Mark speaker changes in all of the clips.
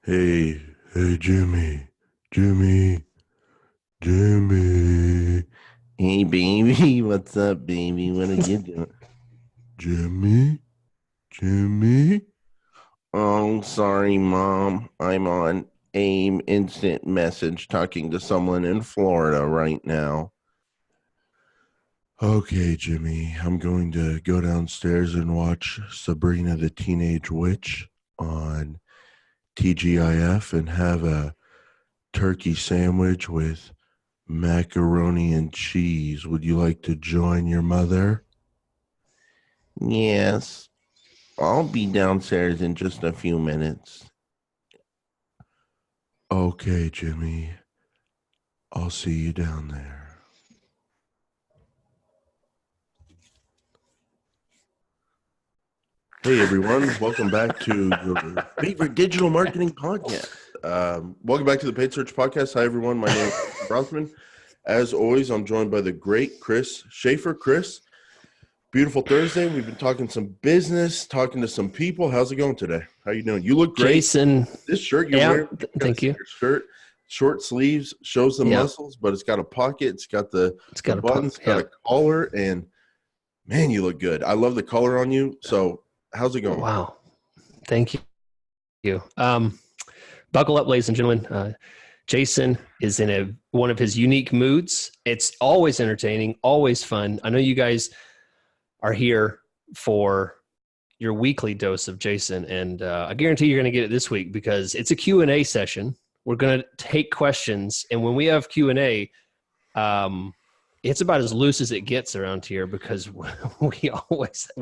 Speaker 1: Hey, hey, Jimmy, Jimmy, Jimmy,
Speaker 2: Hey baby, what's up, baby? What are you doing?
Speaker 1: Jimmy, Jimmy.
Speaker 2: Oh, sorry, mom. I'm on AIM instant message talking to someone in Florida right now.
Speaker 1: Okay, Jimmy, I'm going to go downstairs and watch Sabrina the Teenage Witch on TGIF and have a turkey sandwich with macaroni and cheese. Would you like to join your mother?
Speaker 2: Yes, I'll be downstairs in just a few minutes.
Speaker 1: Okay, Jimmy, I'll see you down there. Hey everyone, welcome back to your favorite digital marketing podcast. Welcome back to the Paid Search Podcast. Hi everyone, my name is Rothman. As always, I'm joined by the great Chris Schaefer. Chris, beautiful Thursday. We've been talking some business, talking to some people. How's it going today? How you doing? You look great.
Speaker 2: Jason,
Speaker 1: This shirt you're
Speaker 2: yeah,
Speaker 1: wearing, you gotta
Speaker 2: thank
Speaker 1: see
Speaker 2: you.
Speaker 1: your shirt. Short sleeves, shows the
Speaker 2: Yeah,
Speaker 1: muscles, but it's got a pocket. It's got the
Speaker 2: it's got a
Speaker 1: buttons, it's got
Speaker 2: yeah.
Speaker 1: a collar, and man, you look good. I love the color on you. So, how's it going?
Speaker 2: Wow, thank you. Buckle up, ladies and gentlemen. Jason is in one of his unique moods. It's always entertaining, always fun. I know you guys are here for your weekly dose of Jason, and I guarantee you're going to get it this week because it's a Q&A session. We're going to take questions, and when we have Q&A, it's about as loose as it gets around here because we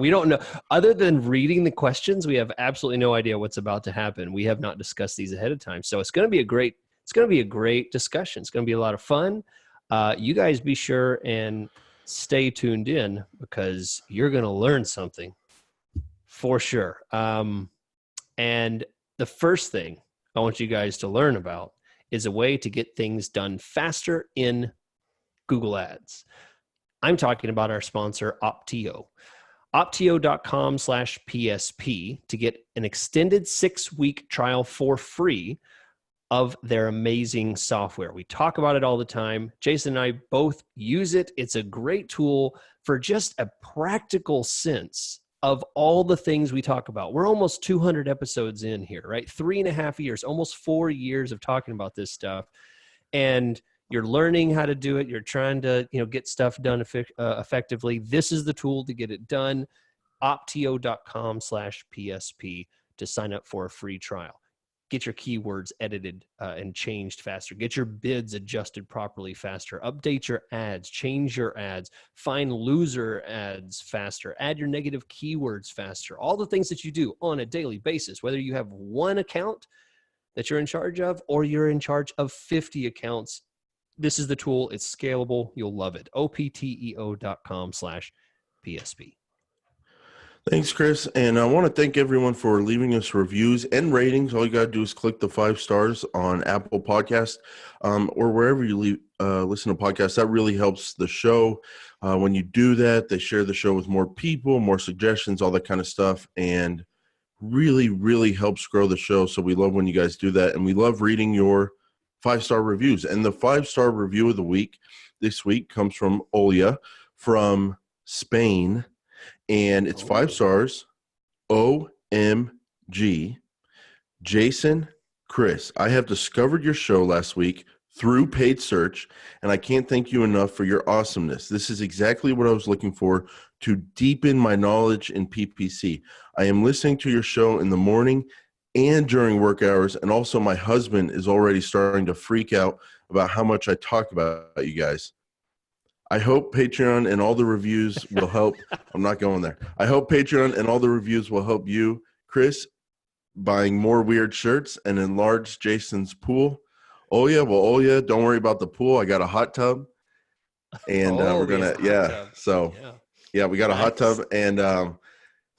Speaker 2: don't know, other than reading the questions, we have absolutely no idea what's about to happen. We have not discussed these ahead of time, so it's going to be a great discussion. It's going to be a lot of fun. You guys be sure and stay tuned in because you're going to learn something for sure. And the first thing I want you guys to learn about is a way to get things done faster in Google Ads. I'm talking about our sponsor, Optio. Optio.com/PSP to get an extended 6-week trial for free of their amazing software. We talk about it all the time. Jason and I both use it. It's a great tool for just a practical sense of all the things we talk about. We're almost 200 episodes in here, right? 3.5 years, almost 4 years of talking about this stuff. And you're learning how to do it. You're trying to, get stuff done effectively. This is the tool to get it done. Optio.com/PSP to sign up for a free trial. Get your keywords edited and changed faster. Get your bids adjusted properly faster. Update your ads. Change your ads. Find loser ads faster. Add your negative keywords faster. All the things that you do on a daily basis, whether you have one account that you're in charge of or you're in charge of 50 accounts, this is the tool. It's scalable. You'll love it. opteo.com/PSP.
Speaker 1: Thanks, Chris. And I want to thank everyone for leaving us reviews and ratings. All you got to do is click the 5 stars on Apple Podcast or wherever you listen to podcasts. That really helps the show. When you do that, they share the show with more people, more suggestions, all that kind of stuff, and really, really helps grow the show. So we love when you guys do that. And we love reading your 5-star reviews. And the 5-star review of the week this week comes from Olia from Spain. And it's 5 stars. OMG. Jason, Chris, I have discovered your show last week through paid search, and I can't thank you enough for your awesomeness. This is exactly what I was looking for to deepen my knowledge in PPC. I am listening to your show in the morning and during work hours, and also my husband is already starting to freak out about how much I talk about you guys. I hope Patreon and all the reviews will help. I'm not going there. I hope Patreon and all the reviews will help you, Chris, buying more weird shirts and enlarge Jason's pool. Oh yeah, don't worry about the pool. I got a hot tub, and we're
Speaker 2: He has
Speaker 1: gonna
Speaker 2: a hot tub. Yeah.
Speaker 1: we got a hot
Speaker 2: Nice.
Speaker 1: tub, and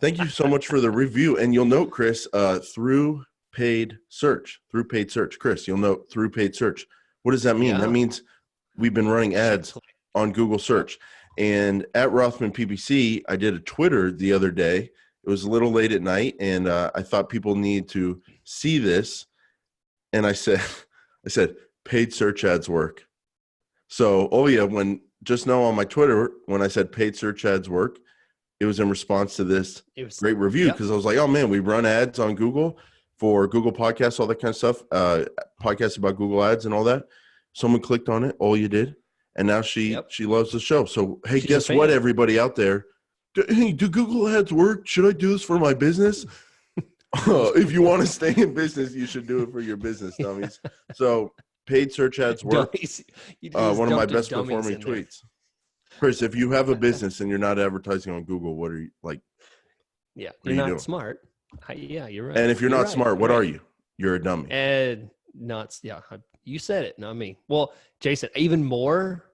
Speaker 1: thank you so much for the review. And you'll note, Chris, through paid search, Chris, you'll note through paid search. What does that mean?
Speaker 2: Yeah.
Speaker 1: That means we've been running ads on Google search. And at Rothman PPC, I did a Twitter the other day. It was a little late at night, and I thought people need to see this. and I said, paid search ads work. So, oh yeah, when just now on my Twitter, when I said paid search ads work, it was in response to this great review because I was like, oh man, we run ads on Google for Google Podcasts, all that kind of stuff, podcasts about Google ads and all that. Someone clicked on it, all you did, and now she loves the show. So, hey,
Speaker 2: She's
Speaker 1: guess what, everybody out there? Hey, do Google ads work? Should I do this for my business? If you want to stay in business, you should do it for your business, dummies. So paid search ads work. One of my best performing tweets. Chris, if you have a business and you're not advertising on Google, what are you like?
Speaker 2: Yeah, you're not smart. Yeah, you're right.
Speaker 1: And if you're not smart, what are you? You're a dummy.
Speaker 2: And you said it, not me. Well, Jason, even more,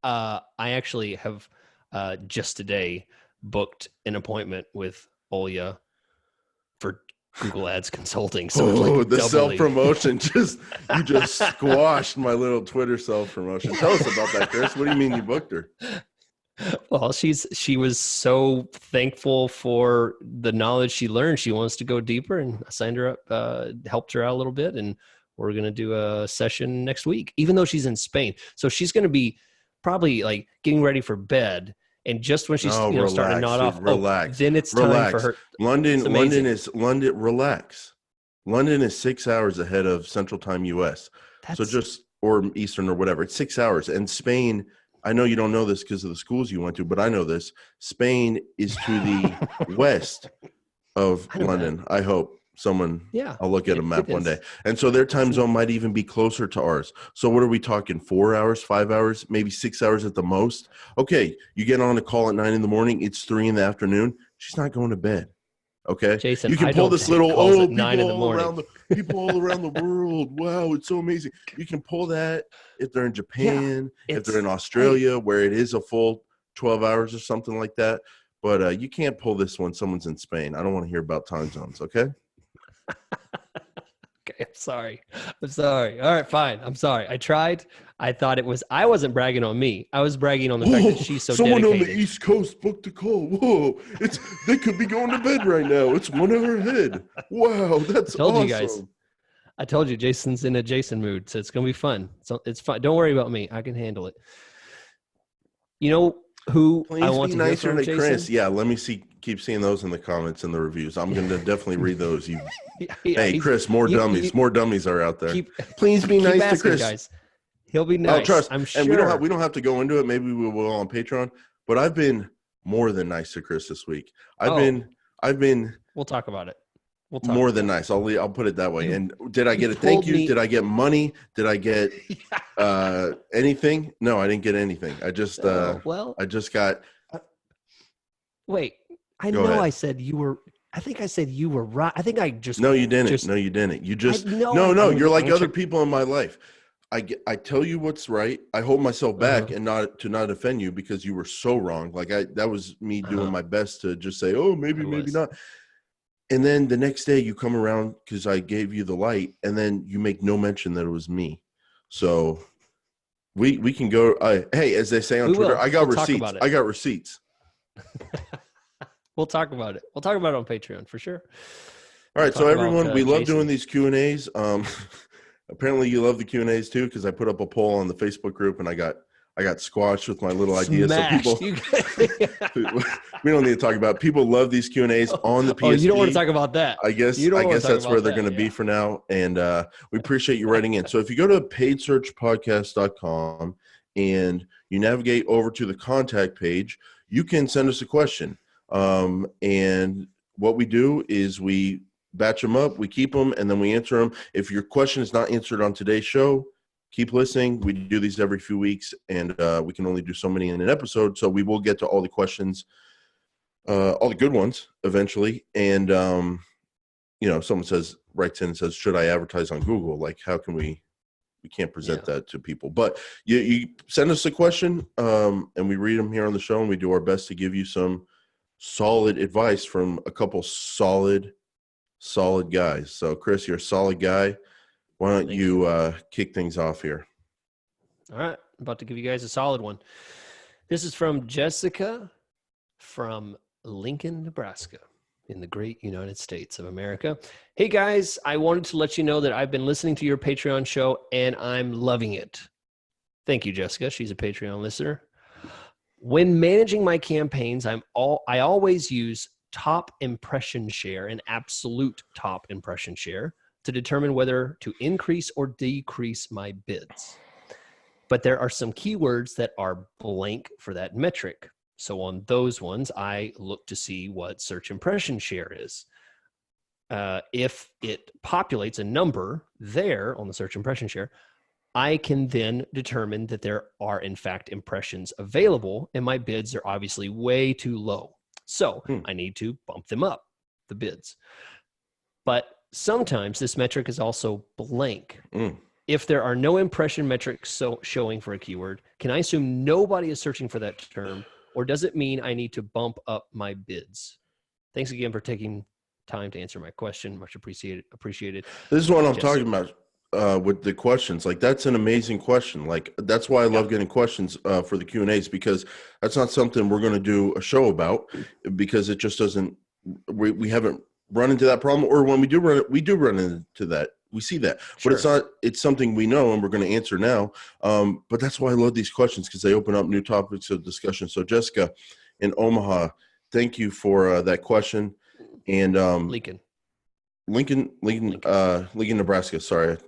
Speaker 2: I actually have just today booked an appointment with Olya for Google Ads consulting. So
Speaker 1: the self-promotion you just squashed my little Twitter self-promotion. Tell us about that, Chris. What do you mean you booked her?
Speaker 2: Well, she was so thankful for the knowledge she learned. She wants to go deeper, and I signed her up, helped her out a little bit, and we're going to do a session next week, even though she's in Spain. So she's going to be probably like getting ready for bed. And just when she's starting to nod off, then it's time for her.
Speaker 1: London, relax. London is 6 hours ahead of Central Time US. Or Eastern or whatever. It's 6 hours. And Spain, I know you don't know this because of the schools you went to, but I know this. Spain is to the west of London. I hope I'll look at a map one day. And so their time zone might even be closer to ours. So what are we talking? 4 hours, 5 hours, maybe 6 hours at the most? Okay, you get on a call at 9 a.m. It's 3 p.m. She's not going to bed. Okay,
Speaker 2: Jason,
Speaker 1: you can pull this little people all around the world. Wow, it's so amazing. You can pull that if they're in Japan, if they're in Australia, where it is a full 12 hours or something like that. But you can't pull this when someone's in Spain. I don't want to hear about time zones. Okay.
Speaker 2: Okay, I'm sorry. All right, fine. I'm sorry. I tried. I thought I wasn't bragging on me. I was bragging on the fact that she's so
Speaker 1: someone
Speaker 2: dedicated.
Speaker 1: On the East Coast booked a call. Whoa, they could be going to bed right now. It's 1 hour ahead. Wow, that's awesome.
Speaker 2: You guys. I told you, Jason's in a Jason mood, so it's going to be fun. So it's fun. Don't worry about me. I can handle it. You know who
Speaker 1: Please
Speaker 2: I want
Speaker 1: be
Speaker 2: to hear
Speaker 1: nicer
Speaker 2: from,
Speaker 1: to
Speaker 2: Jason?
Speaker 1: Chris. Yeah, let me keep seeing those in the comments and the reviews. I'm going to definitely read those. Hey, Chris, more dummies are out there. Please be nice to Chris.
Speaker 2: Guys. He'll be nice.
Speaker 1: Trust.
Speaker 2: I'm sure.
Speaker 1: And we don't have to go into it. Maybe we will on Patreon. But I've been more than nice to Chris this week. I've been.
Speaker 2: We'll talk about it.
Speaker 1: More than nice. I'll put it that way. And did I get a thank you? Did I get money? Did I get anything? No, I didn't get anything. I just I just got.
Speaker 2: Wait, I know ahead. I said you were. I think I said you were right. I think I just.
Speaker 1: No, you didn't. No, you didn't. You just. No. You're like other people in my life. I tell you what's right. I hold myself back and not offend you because you were so wrong. Like that was me doing my best to just say, oh, maybe not. And then the next day you come around because I gave you the light, and then you make no mention that it was me. So we can go. Hey, as they say on Twitter, I got receipts. I got receipts.
Speaker 2: We'll talk about it. We'll talk about it on Patreon for sure.
Speaker 1: All right. So everyone, we love doing these Q&As. Apparently you love the Q&As too, because I put up a poll on the Facebook group and I got squashed with my little ideas. So people, we don't need to talk about it. People love these Q&As on the PSP.
Speaker 2: Oh, you don't want to talk about that.
Speaker 1: I guess that's where they're going to be for now. And we appreciate you writing in. So if you go to paidsearchpodcast.com and you navigate over to the contact page, you can send us a question. And what we do is we batch them up, we keep them, and then we answer them. If your question is not answered on today's show, keep listening. We do these every few weeks, and we can only do so many in an episode. So we will get to all the questions, all the good ones eventually. And, someone writes in and says, should I advertise on Google? Like, how can we can't present that to people. But you send us a question, and we read them here on the show, and we do our best to give you some solid advice from a couple solid guys. So, Chris, you're a solid guy. Why don't you kick things off here?
Speaker 2: All right. I'm about to give you guys a solid one. This is from Jessica from Lincoln, Nebraska. in the great United States of America. Hey guys, I wanted to let you know that I've been listening to your Patreon show and I'm loving it. Thank you, Jessica. She's a Patreon listener. When managing my campaigns, I always use top impression share and absolute top impression share to determine whether to increase or decrease my bids. But there are some keywords that are blank for that metric. So on those ones, I look to see what search impression share is. If it populates a number there on the search impression share, I can then determine that there are, in fact, impressions available, and my bids are obviously way too low. So I need to bump them up, the bids. But sometimes this metric is also blank. If there are no impression metrics showing for a keyword, can I assume nobody is searching for that term, or does it mean I need to bump up my bids? Thanks again for taking time to answer my question. Much appreciated.
Speaker 1: This is what I'm talking about with the questions. Like, that's an amazing question. Like, that's why I love getting questions for the Q&As, because that's not something we're going to do a show about, because it just doesn't, we haven't run into that problem, or when we do run into that. We see that, but it's something we know and we're going to answer now. But that's why I love these questions, because they open up new topics of discussion. So Jessica in Omaha, thank you for that question. And Lincoln, Nebraska. Sorry.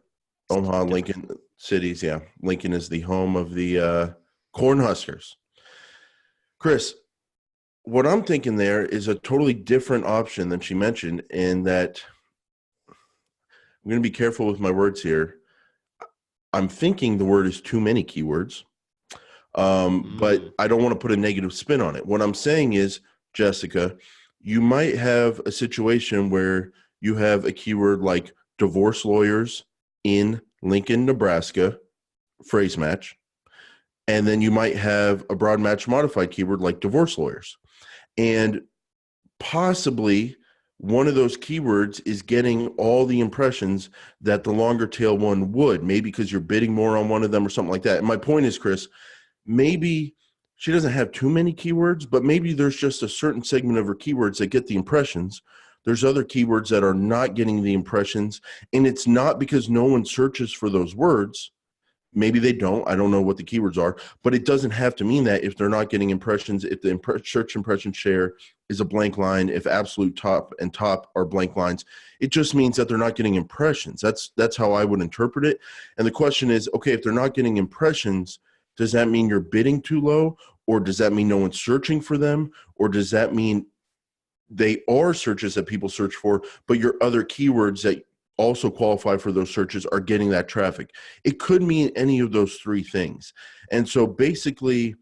Speaker 1: Omaha, Lincoln cities. Yeah. Lincoln is the home of the Cornhuskers. Chris, what I'm thinking there is a totally different option than she mentioned, in that I'm going to be careful with my words here. I'm thinking the word is too many keywords, but I don't want to put a negative spin on it. What I'm saying is, Jessica, you might have a situation where you have a keyword like divorce lawyers in Lincoln, Nebraska, phrase match, and then you might have a broad match modified keyword like divorce lawyers. And possibly one of those keywords is getting all the impressions that the longer tail one would, maybe because you're bidding more on one of them or something like that. And my point is, Chris, maybe she doesn't have too many keywords, but maybe there's just a certain segment of her keywords that get the impressions. There's other keywords that are not getting the impressions, and it's not because no one searches for those words. Maybe they don't. I don't know what the keywords are, but it doesn't have to mean that if they're not getting impressions, if the search impression share is a blank line, if absolute top and top are blank lines, it just means that they're not getting impressions. That's how I would interpret it. And the question is, okay, if they're not getting impressions, does that mean you're bidding too low? Or does that mean no one's searching for them? Or does that mean they are searches that people search for, but your other keywords that also qualify for those searches are getting that traffic? It could mean any of those three things. And so basically,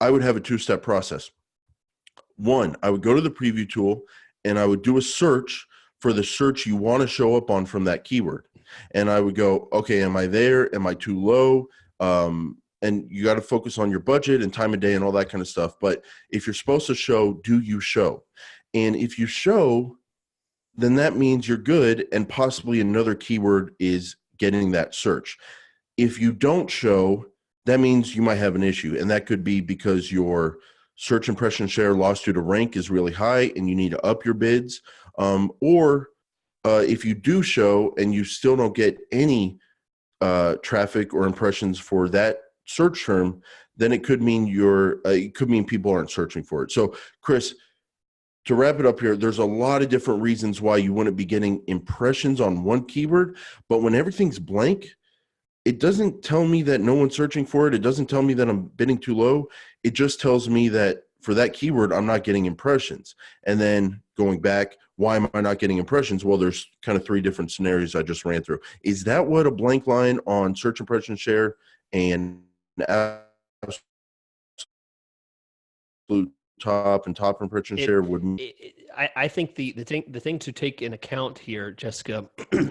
Speaker 1: I would have a two-step process. One, I would go to the preview tool and I would do a search for the search you want to show up on from that keyword. And I would go, okay, am I there? Am I too low? And you got to focus on your budget and time of day and all that kind of stuff. But if you're supposed to show, do you show? And if you show, then that means you're good, and possibly another keyword is getting that search. If you don't show, that means you might have an issue, and that could be because your search impression share lost you to rank is really high and you need to up your bids. Or if you do show and you still don't get any traffic or impressions for that search term, then it could mean people aren't searching for it. So, Chris, to wrap it up here, there's a lot of different reasons why you wouldn't be getting impressions on one keyword, but when everything's blank, it doesn't tell me that no one's searching for it. It doesn't tell me that I'm bidding too low. It just tells me that for that keyword, I'm not getting impressions. And then going back, why am I not getting impressions? Well, there's kind of three different scenarios I just ran through. Is that what a blank line on search impression share and absolute top and top impression share would?
Speaker 2: I think the thing to take in account here, Jessica,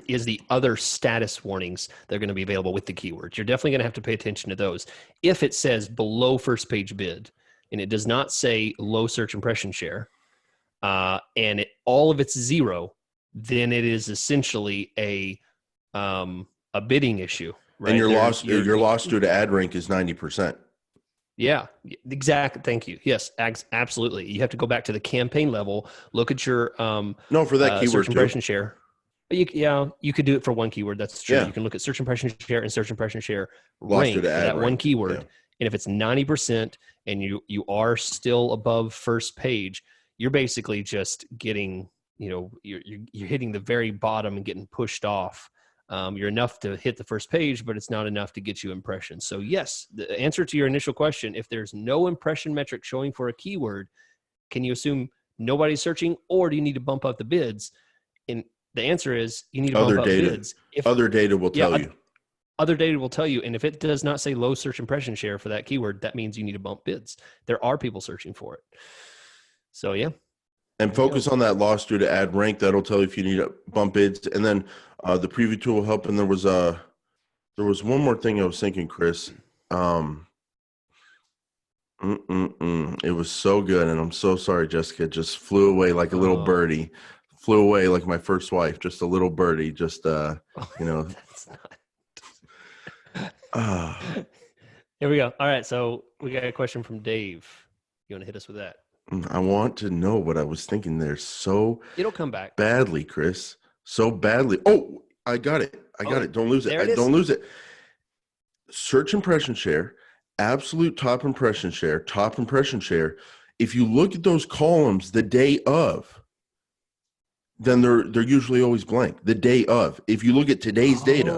Speaker 2: is the other status warnings that are going to be available with the keywords. You're definitely going to have to pay attention to those. If it says below first page bid and it does not say low search impression share, and all of it's zero, then it is essentially a bidding issue. Right?
Speaker 1: And your loss due to ad rank is 90%.
Speaker 2: Yeah, exactly. Thank you. Yes, absolutely. You have to go back to the campaign level, look at your
Speaker 1: No, for that
Speaker 2: search
Speaker 1: keyword too.
Speaker 2: impression share. Yeah, you could do it for one keyword. That's true.
Speaker 1: Yeah.
Speaker 2: You can look at search impression share and search impression share
Speaker 1: Lost due
Speaker 2: rank
Speaker 1: to
Speaker 2: for
Speaker 1: ad
Speaker 2: that one
Speaker 1: rank. Yeah.
Speaker 2: keyword. And if it's 90% and you are still above first page, you're basically just getting, you're hitting the very bottom and getting pushed off. You're enough to hit the first page, but it's not enough to get you impressions. So yes, the answer to your initial question, if there's no impression metric showing for a keyword, can you assume nobody's searching, or do you need to bump up the bids? And the answer is you need to
Speaker 1: Other
Speaker 2: bump up
Speaker 1: data.
Speaker 2: bids. If
Speaker 1: Other data will tell you.
Speaker 2: other data will tell you, and if it does not say low search impression share for that keyword, that means you need to bump bids. There are people searching for it. So yeah.
Speaker 1: And focus on that loss due to ad rank. That'll tell you if you need to bump bids. And then the preview tool will help. And there was one more thing I was thinking, Chris. It was so good, and I'm so sorry, Jessica. Just flew away like a little birdie. Flew away like my first wife. Just a little birdie. Just That's not.
Speaker 2: Here we go. All right, so we got a question from Dave. You want to hit us with that?
Speaker 1: I want to know what I was thinking there so
Speaker 2: It'll come back
Speaker 1: badly, Chris. So badly. Oh, I got it. I got it. Don't lose it. Don't lose it. Search impression share, absolute top impression share, top impression share. If you look at those columns the day of, then they're usually always blank. The day of. If you look at today's data.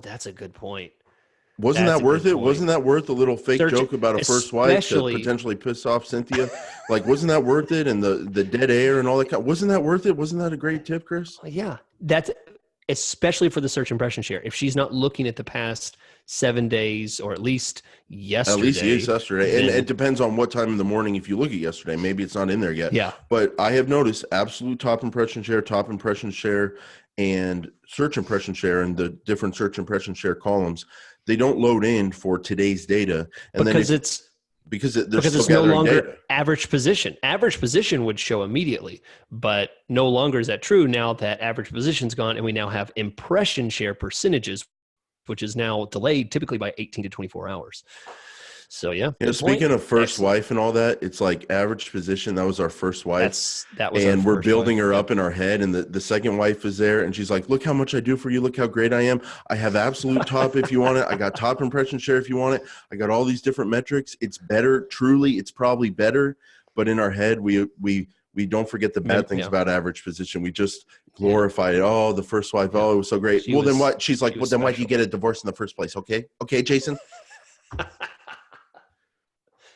Speaker 2: That's a good point.
Speaker 1: Wasn't that worth it? Wasn't that worth a little fake joke about a first wife to potentially piss off Cynthia? Like, wasn't that worth it? And the dead air and all that. Wasn't that worth it? Wasn't that a great tip, Chris?
Speaker 2: Yeah, that's especially for the search impression share. If she's not looking at the past 7 days, or at least yesterday.
Speaker 1: At least yesterday. And it depends on what time in the morning. If you look at yesterday, maybe it's not in there yet.
Speaker 2: Yeah.
Speaker 1: But I have noticed absolute top impression share, and search impression share, and the different search impression share columns, they don't load in for today's data. And
Speaker 2: because
Speaker 1: then
Speaker 2: it's no longer data. Average position. Average position would show immediately, but no longer is that true now that average position's gone, and we now have impression share percentages, which is now delayed typically by 18 to 24 hours. So yeah.
Speaker 1: Speaking of first wife and all that, it's like average position. That was our first wife.
Speaker 2: That was,
Speaker 1: and we're building her up in our head. And the second wife is there, and she's like, "Look how much I do for you. Look how great I am. I have absolute top if you want it. I got top impression share if you want it. I got all these different metrics. It's better. Truly, it's probably better. But in our head, we don't forget the bad things about average position. We just glorify it. Oh, the first wife. Oh, it was so great. Then what? She's like, well, then why'd you get a divorce in the first place? Okay, Jason."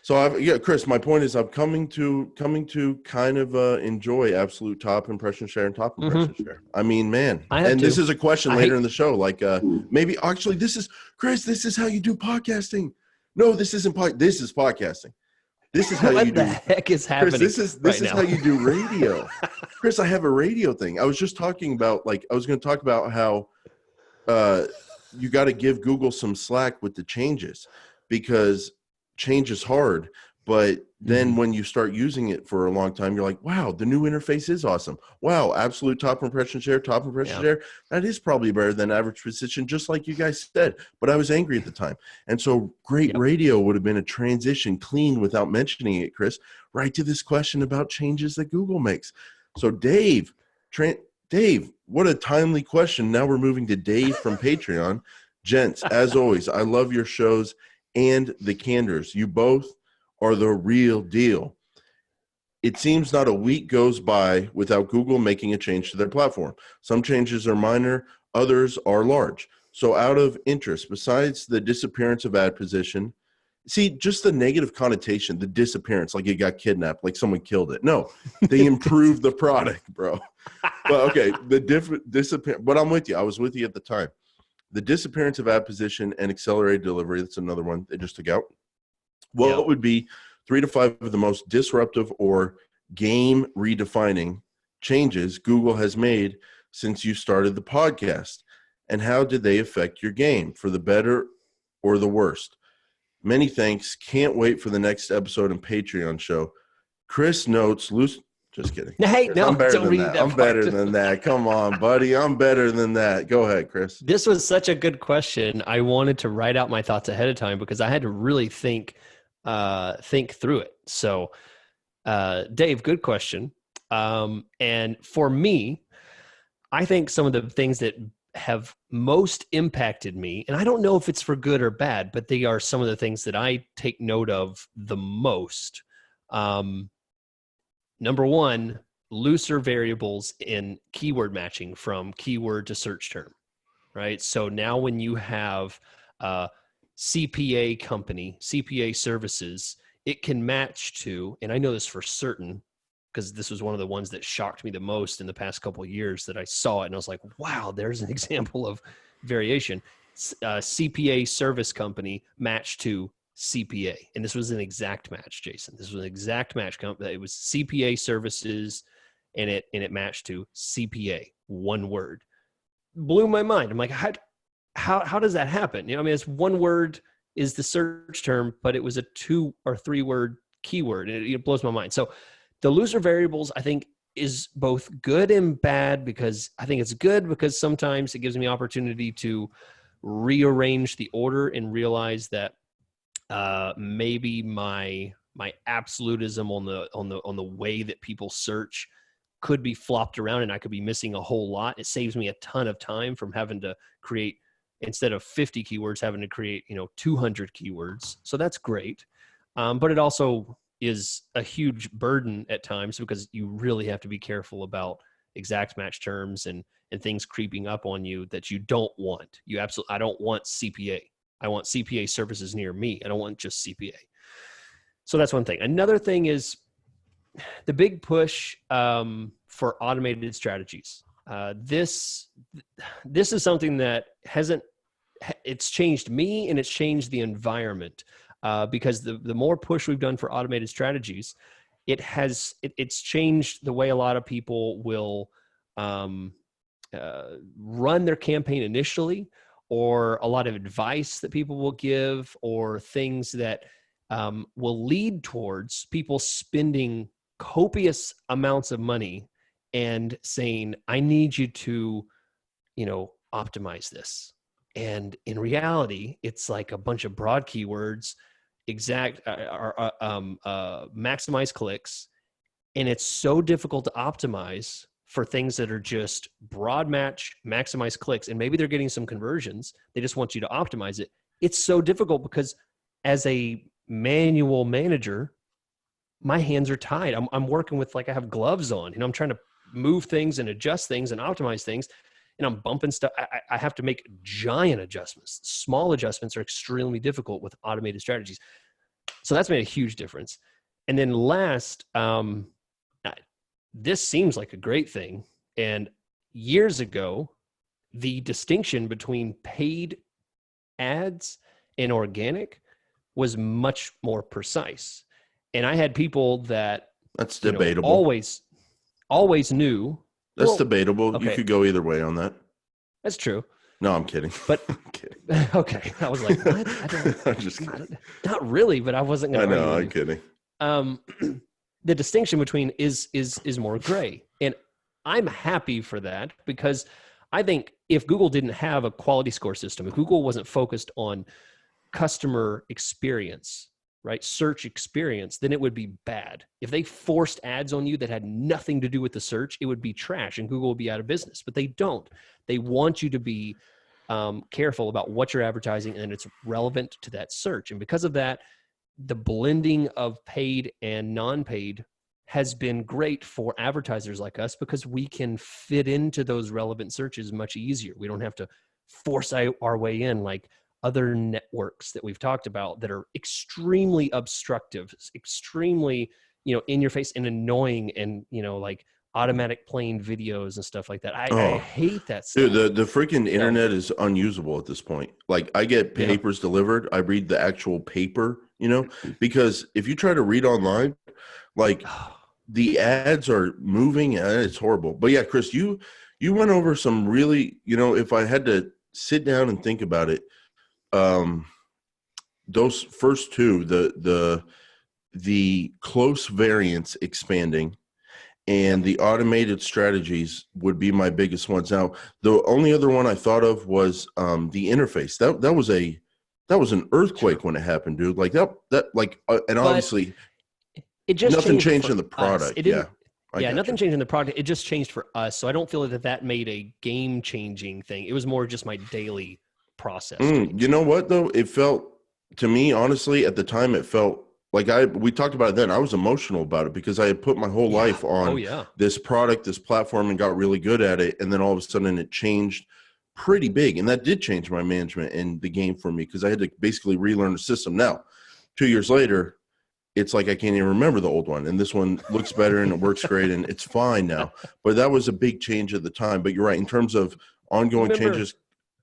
Speaker 1: So Chris, my point is I'm coming to kind of enjoy absolute top impression share and top impression share. I mean, man, this is a question later in the show. Like maybe actually this is Chris, this is how you do podcasting. No, this isn't this is podcasting. This is how you do.
Speaker 2: What the heck is happening?
Speaker 1: Chris, this is how you do radio. Chris, I have a radio thing. I was just talking about I was going to talk about how you got to give Google some slack with the changes, because change is hard, but then when you start using it for a long time, you're like, wow, the new interface is awesome. Wow, absolute top impression share, share. That is probably better than average position, just like you guys said. But I was angry at the time. And so great radio would have been a transition clean without mentioning it, Chris, right to this question about changes that Google makes. So Dave, what a timely question. Now we're moving to Dave from Patreon. Gents, as always, I love your shows and the candors. You both are the real deal. It seems not a week goes by without Google making a change to their platform. Some changes are minor, others are large. So out of interest, besides the disappearance of ad position, see, just the negative connotation, the disappearance, like it got kidnapped, like someone killed it. No, they improved the product, bro. But okay, but I'm with you. I was with you at the time. The disappearance of ad position and accelerated delivery, that's another one they just took out. What would be 3 to 5 of the most disruptive or game redefining changes Google has made since you started the podcast? And how did they affect your game, for the better or the worst? Many thanks. Can't wait for the next episode and Patreon show. Chris notes, Just kidding.
Speaker 2: Hey, no,
Speaker 1: I'm better
Speaker 2: don't
Speaker 1: than
Speaker 2: read
Speaker 1: that.
Speaker 2: that
Speaker 1: I'm
Speaker 2: part.
Speaker 1: better than that. Come on, buddy. I'm better than that. Go ahead, Chris.
Speaker 2: This was such a good question. I wanted to write out my thoughts ahead of time because I had to really think through it. So, Dave, good question. And for me, I think some of the things that have most impacted me, and I don't know if it's for good or bad, but they are some of the things that I take note of the most. Number one, looser variables in keyword matching from keyword to search term, right? So now when you have a CPA company, CPA services, it can match to, and I know this for certain, because this was one of the ones that shocked me the most in the past couple of years that I saw it and I was like, wow, there's an example of variation. CPA service company matched to CPA. And this was an exact match, Jason. This was an exact match. It was CPA services and it matched to CPA, one word. Blew my mind. I'm like, how does that happen? You know, I mean, it's one word is the search term, but it was a 2 or 3 word keyword. And it blows my mind. So the looser variables, I think, is both good and bad, because I think it's good because sometimes it gives me opportunity to rearrange the order and realize that maybe my absolutism on the way that people search could be flopped around and I could be missing a whole lot. It saves me a ton of time from having to create, instead of 50 keywords, having to create 200 keywords. So that's great, but it also is a huge burden at times because you really have to be careful about exact match terms and things creeping up on you that you don't want. I don't want CPA. I want CPA services near me. I don't want just CPA. So that's one thing. Another thing is the big push for automated strategies. This is something that it's changed me and it's changed the environment. Because the more push we've done for automated strategies, it's changed the way a lot of people will run their campaign initially, or a lot of advice that people will give, or things that will lead towards people spending copious amounts of money and saying, I need you to, optimize this. And in reality, it's like a bunch of broad keywords, maximize clicks. And it's so difficult to optimize for things that are just broad match, maximize clicks. And maybe they're getting some conversions. They just want you to optimize it. It's so difficult because as a manual manager, my hands are tied. I'm working with, like, I have gloves on, I'm trying to move things and adjust things and optimize things. And I'm bumping stuff. I have to make giant adjustments. Small adjustments are extremely difficult with automated strategies. So that's made a huge difference. And then last, this seems like a great thing. And years ago, the distinction between paid ads and organic was much more precise. And I had people that
Speaker 1: That's debatable.
Speaker 2: Always knew.
Speaker 1: That's debatable.
Speaker 2: Okay.
Speaker 1: You could go either way on that.
Speaker 2: That's true.
Speaker 1: No, I'm kidding.
Speaker 2: But
Speaker 1: I'm kidding.
Speaker 2: Okay, I was like, what?
Speaker 1: I'm just kidding.
Speaker 2: Not really, but I wasn't going to.
Speaker 1: I know. I'm kidding.
Speaker 2: The distinction between is more gray, and I'm happy for that, because I think if Google didn't have a quality score system, if Google wasn't focused on customer experience, right, search experience, then it would be bad. If they forced ads on you that had nothing to do with the search, it would be trash and Google would be out of business. But they don't. They want you to be careful about what you're advertising and it's relevant to that search. And because of that, the blending of paid and non-paid has been great for advertisers like us, because we can fit into those relevant searches much easier. We don't have to force our way in like other networks that we've talked about that are extremely obstructive, extremely, in your face and annoying, and, like automatic playing videos and stuff like that. I hate that stuff.
Speaker 1: Dude, the freaking internet is unusable at this point. Like, I get papers delivered. I read the actual paper, because if you try to read online, like the ads are moving and it's horrible. But yeah, Chris, you went over some really, if I had to sit down and think about it, those first two, the close variance expanding and the automated strategies would be my biggest ones. Now, the only other one I thought of was the interface. That was an earthquake when it happened, dude. Like and
Speaker 2: But
Speaker 1: obviously
Speaker 2: it just
Speaker 1: nothing
Speaker 2: changed
Speaker 1: changed
Speaker 2: for
Speaker 1: in the
Speaker 2: us.
Speaker 1: product.
Speaker 2: It
Speaker 1: Yeah,
Speaker 2: didn't.
Speaker 1: I
Speaker 2: Yeah,
Speaker 1: got
Speaker 2: nothing
Speaker 1: you.
Speaker 2: changed in the product. It just changed for us. So I don't feel that that made a game-changing thing. It was more just my daily process
Speaker 1: You
Speaker 2: change.
Speaker 1: know what though? It felt to me, honestly, at the time, it felt like we talked about it then. I was emotional about it because I had put my whole
Speaker 2: Yeah.
Speaker 1: life
Speaker 2: Oh
Speaker 1: on
Speaker 2: yeah.
Speaker 1: this product, this platform, and got really good at it. And then all of a sudden, it changed pretty big, and that did change my management and the game for me because I had to basically relearn the system. Now, 2 years later, it's like I can't even remember the old one, and this one looks better and it works great, and it's fine now. But that was a big change at the time. But you're right, in terms of
Speaker 2: You
Speaker 1: ongoing
Speaker 2: remember
Speaker 1: changes.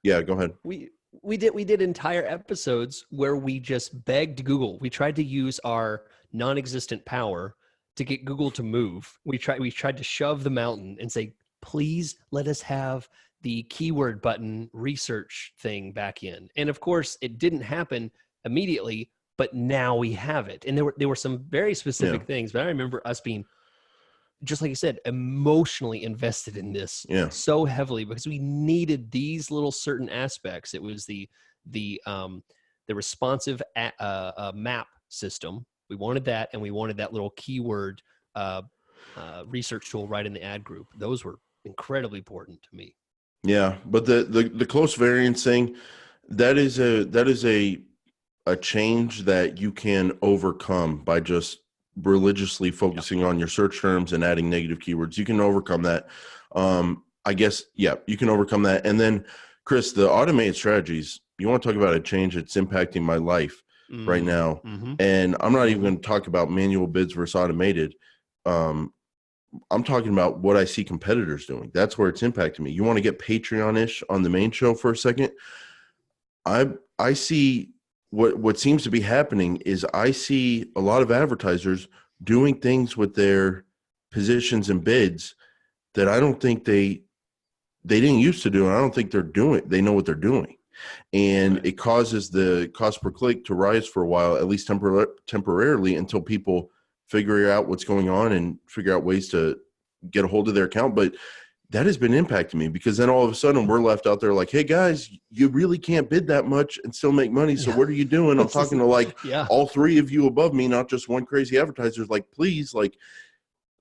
Speaker 1: Yeah, go ahead.
Speaker 2: we we did entire episodes where we just begged Google. We tried to use our non-existent power to get Google to move. We tried to shove the mountain and say, please let us have the keyword button research thing back in. And of course, it didn't happen immediately, but now we have it. And there were some very
Speaker 1: Yeah,
Speaker 2: specific things, but I remember us being, just like you said, emotionally invested in this
Speaker 1: yeah.
Speaker 2: so heavily because we needed these little certain aspects. It was the responsive map system. We wanted that, and we wanted that little keyword uh, research tool right in the ad group. Those were incredibly important to me.
Speaker 1: Yeah, but the close variance thing, that is a change that you can overcome by just religiously
Speaker 2: Yep.
Speaker 1: focusing on your search terms and adding negative keywords. You can overcome that. I guess, yeah, you can overcome that. And then, Chris, the automated strategies, you want to talk about a change that's impacting my life right now.
Speaker 2: Mm-hmm.
Speaker 1: And I'm not even
Speaker 2: Mm-hmm.
Speaker 1: going to talk about manual bids versus automated. Um, I'm talking about what I see competitors doing. That's where it's impacting me. You want to get Patreon-ish on the main show for a second? I see what seems to be happening is I see a lot of advertisers doing things with their positions and bids that I don't think they didn't used to do, and I don't think they're doing. They know what they're doing, and
Speaker 2: Right.
Speaker 1: it causes the cost per click to rise for a while, at least temporarily, until people figure out what's going on and figure out ways to get a hold of their account. But that has been impacting me because then all of a sudden we're left out there like, hey guys, you really can't bid that much and still make money. So
Speaker 2: Yeah.
Speaker 1: what are you doing? I'm talking to like
Speaker 2: Yeah.
Speaker 1: all three of you above me, not just one crazy advertiser. Like, please, like,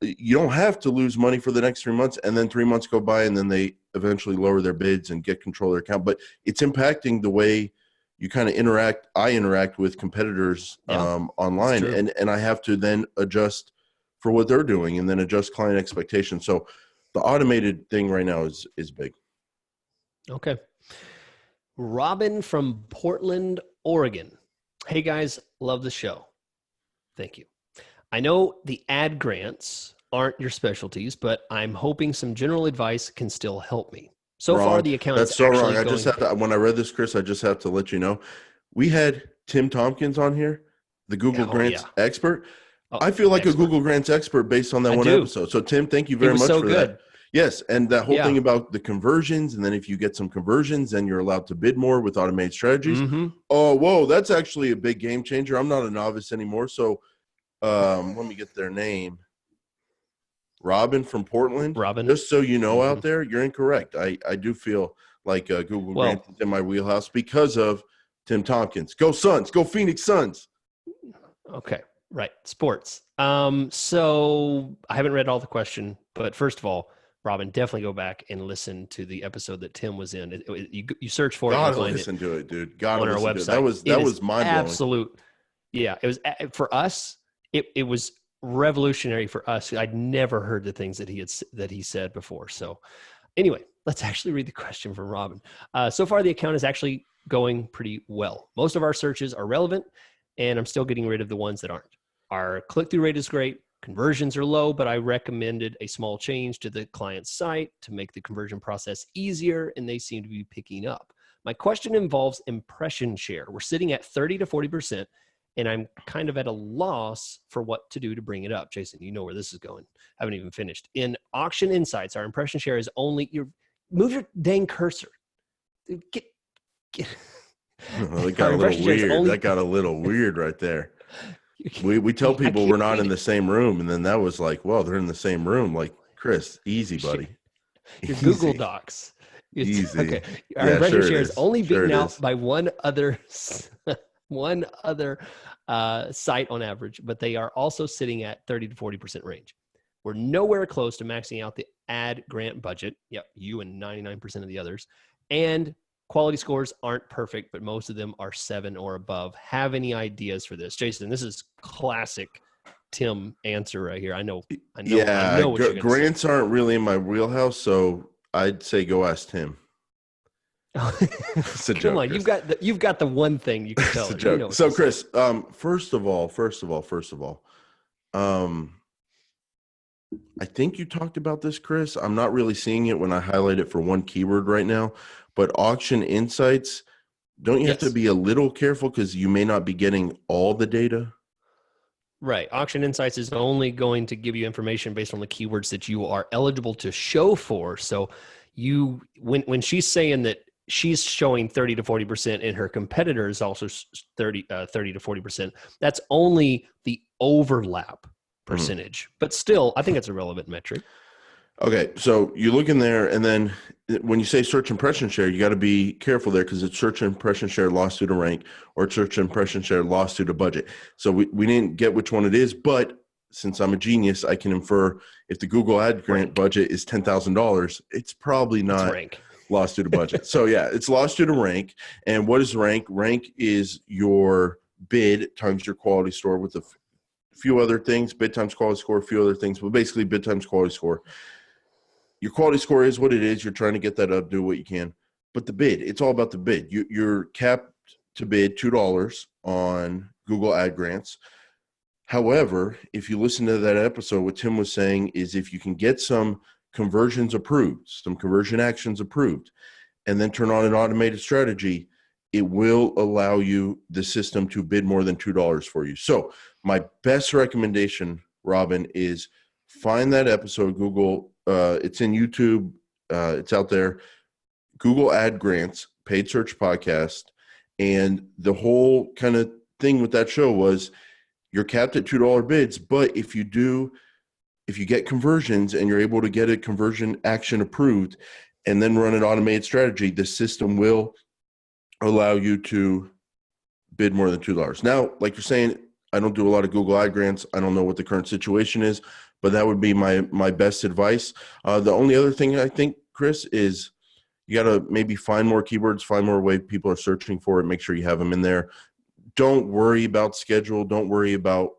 Speaker 1: you don't have to lose money for the next 3 months. And then 3 months go by and then they eventually lower their bids and get control of their account. But it's impacting the way you kind of I interact with competitors
Speaker 2: Yeah. It's
Speaker 1: online,
Speaker 2: true.
Speaker 1: and I have to then adjust for what they're doing and then adjust client expectations. So the automated thing right now is big.
Speaker 2: Okay. Robin from Portland, Oregon. Hey guys, love the show. Thank you. I know the ad grants aren't your specialties, but I'm hoping some general advice can still help me. So far,
Speaker 1: Wrong.
Speaker 2: the account
Speaker 1: That's
Speaker 2: is
Speaker 1: so wrong.
Speaker 2: actually
Speaker 1: I just
Speaker 2: going.
Speaker 1: have to, when I read this, Chris, I just have to let you know. We had Tim Tompkins on here, the Google
Speaker 2: Oh yeah,
Speaker 1: Grants expert.
Speaker 2: oh,
Speaker 1: I feel like a
Speaker 2: expert.
Speaker 1: Google Grants expert based on that
Speaker 2: I
Speaker 1: one
Speaker 2: do.
Speaker 1: episode. So Tim, thank you
Speaker 2: He
Speaker 1: very
Speaker 2: was
Speaker 1: much
Speaker 2: so
Speaker 1: for that.
Speaker 2: good.
Speaker 1: Yes, and that whole
Speaker 2: Yeah.
Speaker 1: thing about the conversions, and then if you get some conversions, then you're allowed to bid more with automated strategies.
Speaker 2: Mm-hmm.
Speaker 1: Oh, whoa, that's actually a big game changer. I'm not a novice anymore. So let me get their name. Robin from Portland.
Speaker 2: Robin.
Speaker 1: Just so you know,
Speaker 2: Mm-hmm.
Speaker 1: out there, you're incorrect. I do feel like Google Grants
Speaker 2: Well,
Speaker 1: is in my wheelhouse because of Tim Tompkins. Go Suns! Go Phoenix Suns!
Speaker 2: okay, right. Sports. So I haven't read all the question, but first of all, Robin, definitely go back and listen to the episode that Tim was in. You search for it, you'll
Speaker 1: Gotta
Speaker 2: find it
Speaker 1: listen to it, dude. Gotta
Speaker 2: on our
Speaker 1: listen to it. That
Speaker 2: website.
Speaker 1: was
Speaker 2: It
Speaker 1: that
Speaker 2: is
Speaker 1: was mind blowing.
Speaker 2: absolute. Yeah, it was for us. It was revolutionary for us. I'd never heard the things that he said before. So anyway, let's actually read the question from Robin. So far, the account is actually going pretty well. Most of our searches are relevant, and I'm still getting rid of the ones that aren't. Our click-through rate is great. Conversions are low, but I recommended a small change to the client's site to make the conversion process easier, and they seem to be picking up. My question involves impression share. We're sitting at 30 to 40%, and I'm kind of at a loss for what to do to bring it up. Jason, you know where this is going. I haven't even finished. In Auction Insights, our impression share is only move your dang cursor. Get
Speaker 1: That got
Speaker 2: our
Speaker 1: a little
Speaker 2: impression share is
Speaker 1: weird.
Speaker 2: only
Speaker 1: That got a little weird right there. We tell
Speaker 2: I
Speaker 1: people
Speaker 2: can't
Speaker 1: we're not
Speaker 2: read
Speaker 1: in
Speaker 2: it.
Speaker 1: the same room, and then that was like, well, they're in the same room. Like, Chris, easy, buddy.
Speaker 2: Your Google
Speaker 1: Easy.
Speaker 2: Docs.
Speaker 1: Easy.
Speaker 2: Okay. Our
Speaker 1: Yeah,
Speaker 2: impression
Speaker 1: sure it
Speaker 2: share is
Speaker 1: is.
Speaker 2: only
Speaker 1: Sure
Speaker 2: beaten
Speaker 1: it
Speaker 2: out
Speaker 1: is.
Speaker 2: by one other one other site on average, but they are also sitting at 30 to 40% range. We're nowhere close to maxing out the ad grant budget. Yep, you and 99% of the others. And quality scores aren't perfect, but most of them are 7 or above. Have any ideas for this? Jason, this is classic Tim answer right here. I know
Speaker 1: Yeah,
Speaker 2: what you're going to say.
Speaker 1: grants aren't really in my wheelhouse, so I'd say go ask Tim. It's a
Speaker 2: Come
Speaker 1: joke,
Speaker 2: on,
Speaker 1: Chris.
Speaker 2: you've got the one thing you can
Speaker 1: It's
Speaker 2: tell
Speaker 1: a
Speaker 2: her. You know
Speaker 1: joke.
Speaker 2: what
Speaker 1: So,
Speaker 2: she's saying.
Speaker 1: Chris, first of all, um, I think you talked about this, Chris. I'm not really seeing it when I highlight it for one keyword right now, but auction insights, don't you have to
Speaker 2: Yes.
Speaker 1: be a little careful because you may not be getting all the data?
Speaker 2: Right. Auction Insights is only going to give you information based on the keywords that you are eligible to show for. So when she's saying that she's showing 30 to 40% and her competitor is also 30 to 40%, that's only the overlap
Speaker 1: Mhm.
Speaker 2: percentage. But still, I think it's a relevant metric.
Speaker 1: Okay, so you look in there, and then when you say search impression share, you got to be careful there because it's search impression share lost due to rank or search impression share lost due to budget. So we didn't get which one it is, but since I'm a genius, I can infer if the Google ad grant
Speaker 2: Rank.
Speaker 1: budget is $10,000, it's probably
Speaker 2: It's
Speaker 1: not
Speaker 2: rank.
Speaker 1: lost due to budget. So yeah, it's lost due to rank. And what is rank? Rank is your bid times your quality score with a few other things, bid times quality score, a few other things, but basically bid times quality score. Your quality score is what it is. You're trying to get that up, do what you can. But the bid, it's all about the bid. You're capped to bid $2 on Google ad grants. However, if you listen to that episode, what Tim was saying is if you can get some conversions approved, some conversion actions approved, and then turn on an automated strategy, it will allow you, the system, to bid more than $2 for you. So my best recommendation, Robin, is find that episode. Google, it's in YouTube. It's out there. Google ad grants, paid search podcast. And the whole kind of thing with that show was you're capped at $2 bids, but if you get conversions and you're able to get a conversion action approved and then run an automated strategy, the system will allow you to bid more than $2. Now, like you're saying, I don't do a lot of Google ad grants. I don't know what the current situation is, but that would be my best advice. The only other thing I think, Chris, is you got to maybe find more keywords, find more way people are searching for it, make sure you have them in there. Don't worry about schedule. Don't worry about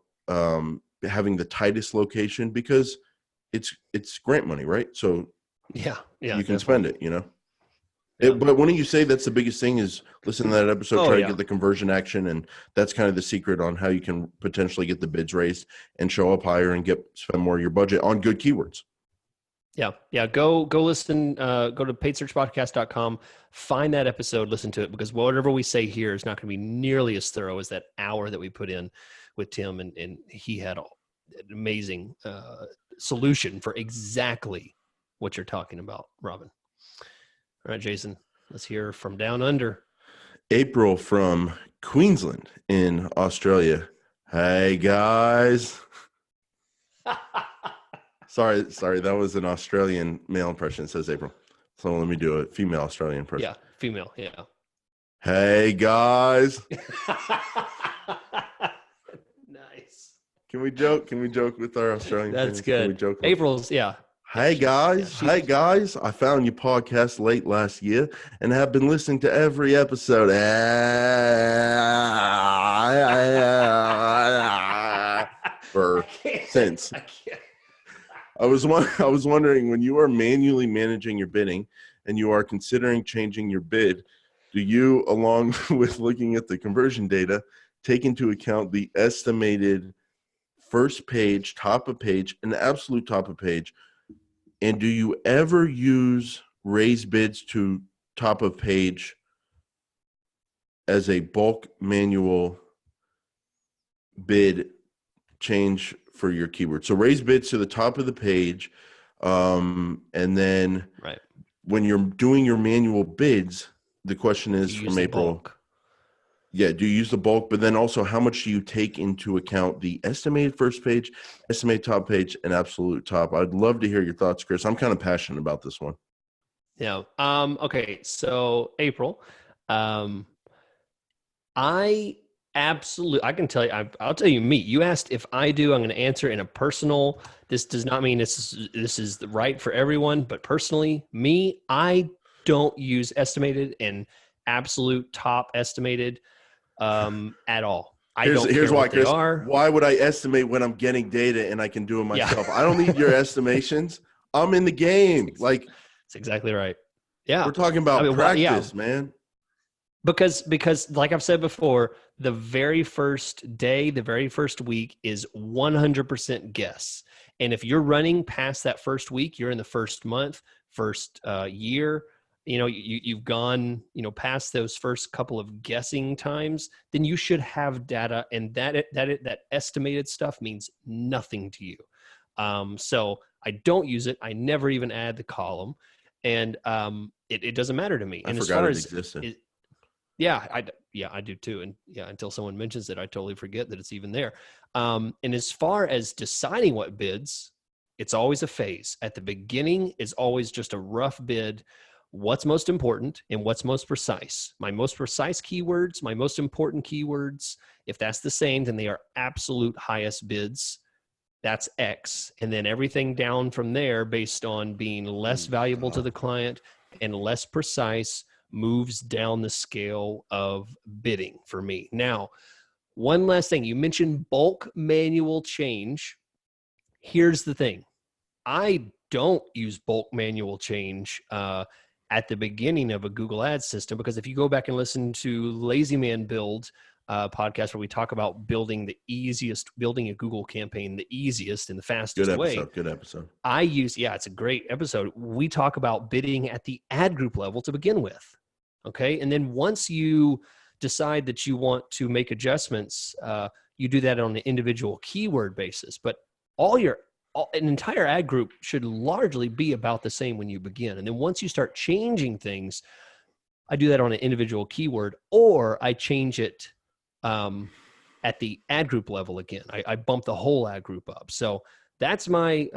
Speaker 1: having the tightest location because it's grant money, right? So
Speaker 2: Yeah. Yeah.
Speaker 1: you can
Speaker 2: Definitely.
Speaker 1: spend it, you know?
Speaker 2: Yeah.
Speaker 1: But wouldn't you say that's the biggest thing is listen to that episode,
Speaker 2: Oh,
Speaker 1: try to
Speaker 2: yeah.
Speaker 1: get the conversion action, and that's kind of the secret on how you can potentially get the bids raised and show up higher and spend more of your budget on good keywords.
Speaker 2: Yeah. Yeah. Go listen, go to paidsearchpodcast.com, find that episode, listen to it, because whatever we say here is not going to be nearly as thorough as that hour that we put in with Tim. And he had an amazing solution for exactly what you're talking about, Robin. All right, Jason, let's hear from down under.
Speaker 1: April from Queensland in Australia. Hey guys. Sorry, that was an Australian male impression, says April. So let me do a female Australian impression.
Speaker 2: Yeah, female, yeah.
Speaker 1: Hey guys.
Speaker 2: Nice.
Speaker 1: Can we joke? Can we joke with our Australian
Speaker 2: That's
Speaker 1: fans? Can we
Speaker 2: good.
Speaker 1: joke?
Speaker 2: April's, yeah.
Speaker 1: Hey guys,
Speaker 2: Yeah,
Speaker 1: hey guys, I found your podcast late last year and have been listening to every episode since. I was wondering, when you are manually managing your bidding and you are considering changing your bid, do you, along with looking at the conversion data, take into account the estimated first page, top of page, and absolute top of page? And do you ever use raise bids to top of page as a bulk manual bid change for your keyword? So raise bids to the top of the page. And then when you're doing your manual bids, the question is from April.
Speaker 2: Bulk.
Speaker 1: Yeah, do you use the bulk? But then also, how much do you take into account the estimated first page, estimated top page, and absolute top? I'd love to hear your thoughts, Chris. I'm kind of passionate about this one.
Speaker 2: Yeah. Okay. So April, um, I can tell you, I'll tell you me. You asked if I do, I'm going to answer in a personal. This does not mean this is the right for everyone, but personally, me, I don't use estimated and absolute top estimated at all. I don't
Speaker 1: Here's
Speaker 2: care
Speaker 1: why,
Speaker 2: what they
Speaker 1: Chris.
Speaker 2: are.
Speaker 1: Why would I estimate when I'm getting data and I can do it
Speaker 2: Yeah,
Speaker 1: myself? I don't need your estimations. I'm in the game. Like,
Speaker 2: that's exactly right. Yeah,
Speaker 1: we're talking
Speaker 2: I
Speaker 1: about
Speaker 2: mean, well, yeah,
Speaker 1: practice, man.
Speaker 2: because like I've said before, the very first day, the very first week is 100% guess. And if you're running past that first week, you're in the first month, first year, you've gone, past those first couple of guessing times, then you should have data, and that estimated stuff means nothing to you. So I don't use it. I never even add the column, and it doesn't matter to me.
Speaker 1: I
Speaker 2: And as
Speaker 1: forgot
Speaker 2: far
Speaker 1: it
Speaker 2: as
Speaker 1: existed.
Speaker 2: yeah, I do too. And yeah, until someone mentions it, I totally forget that it's even there. And as far as deciding what bids, it's always a phase. At the beginning is always just a rough bid. What's most important and what's most precise. My most precise keywords, my most important keywords, if that's the same, then they are absolute highest bids. That's X. And then everything down from there based on being less valuable to the client and less precise moves down the scale of bidding for me. Now, one last thing. You mentioned bulk manual change. Here's the thing. I don't use bulk manual change at the beginning of a Google Ads system, because if you go back and listen to Lazy Man Build podcast, where we talk about building a Google campaign the easiest and the
Speaker 1: Good
Speaker 2: fastest way,
Speaker 1: episode. Good episode.
Speaker 2: it's a great episode. We talk about bidding at the ad group level to begin with. Okay. And then once you decide that you want to make adjustments, you do that on an individual keyword basis. But an entire ad group should largely be about the same when you begin. And then once you start changing things, I do that on an individual keyword, or I change it at the ad group level again. I bump the whole ad group up. So that's my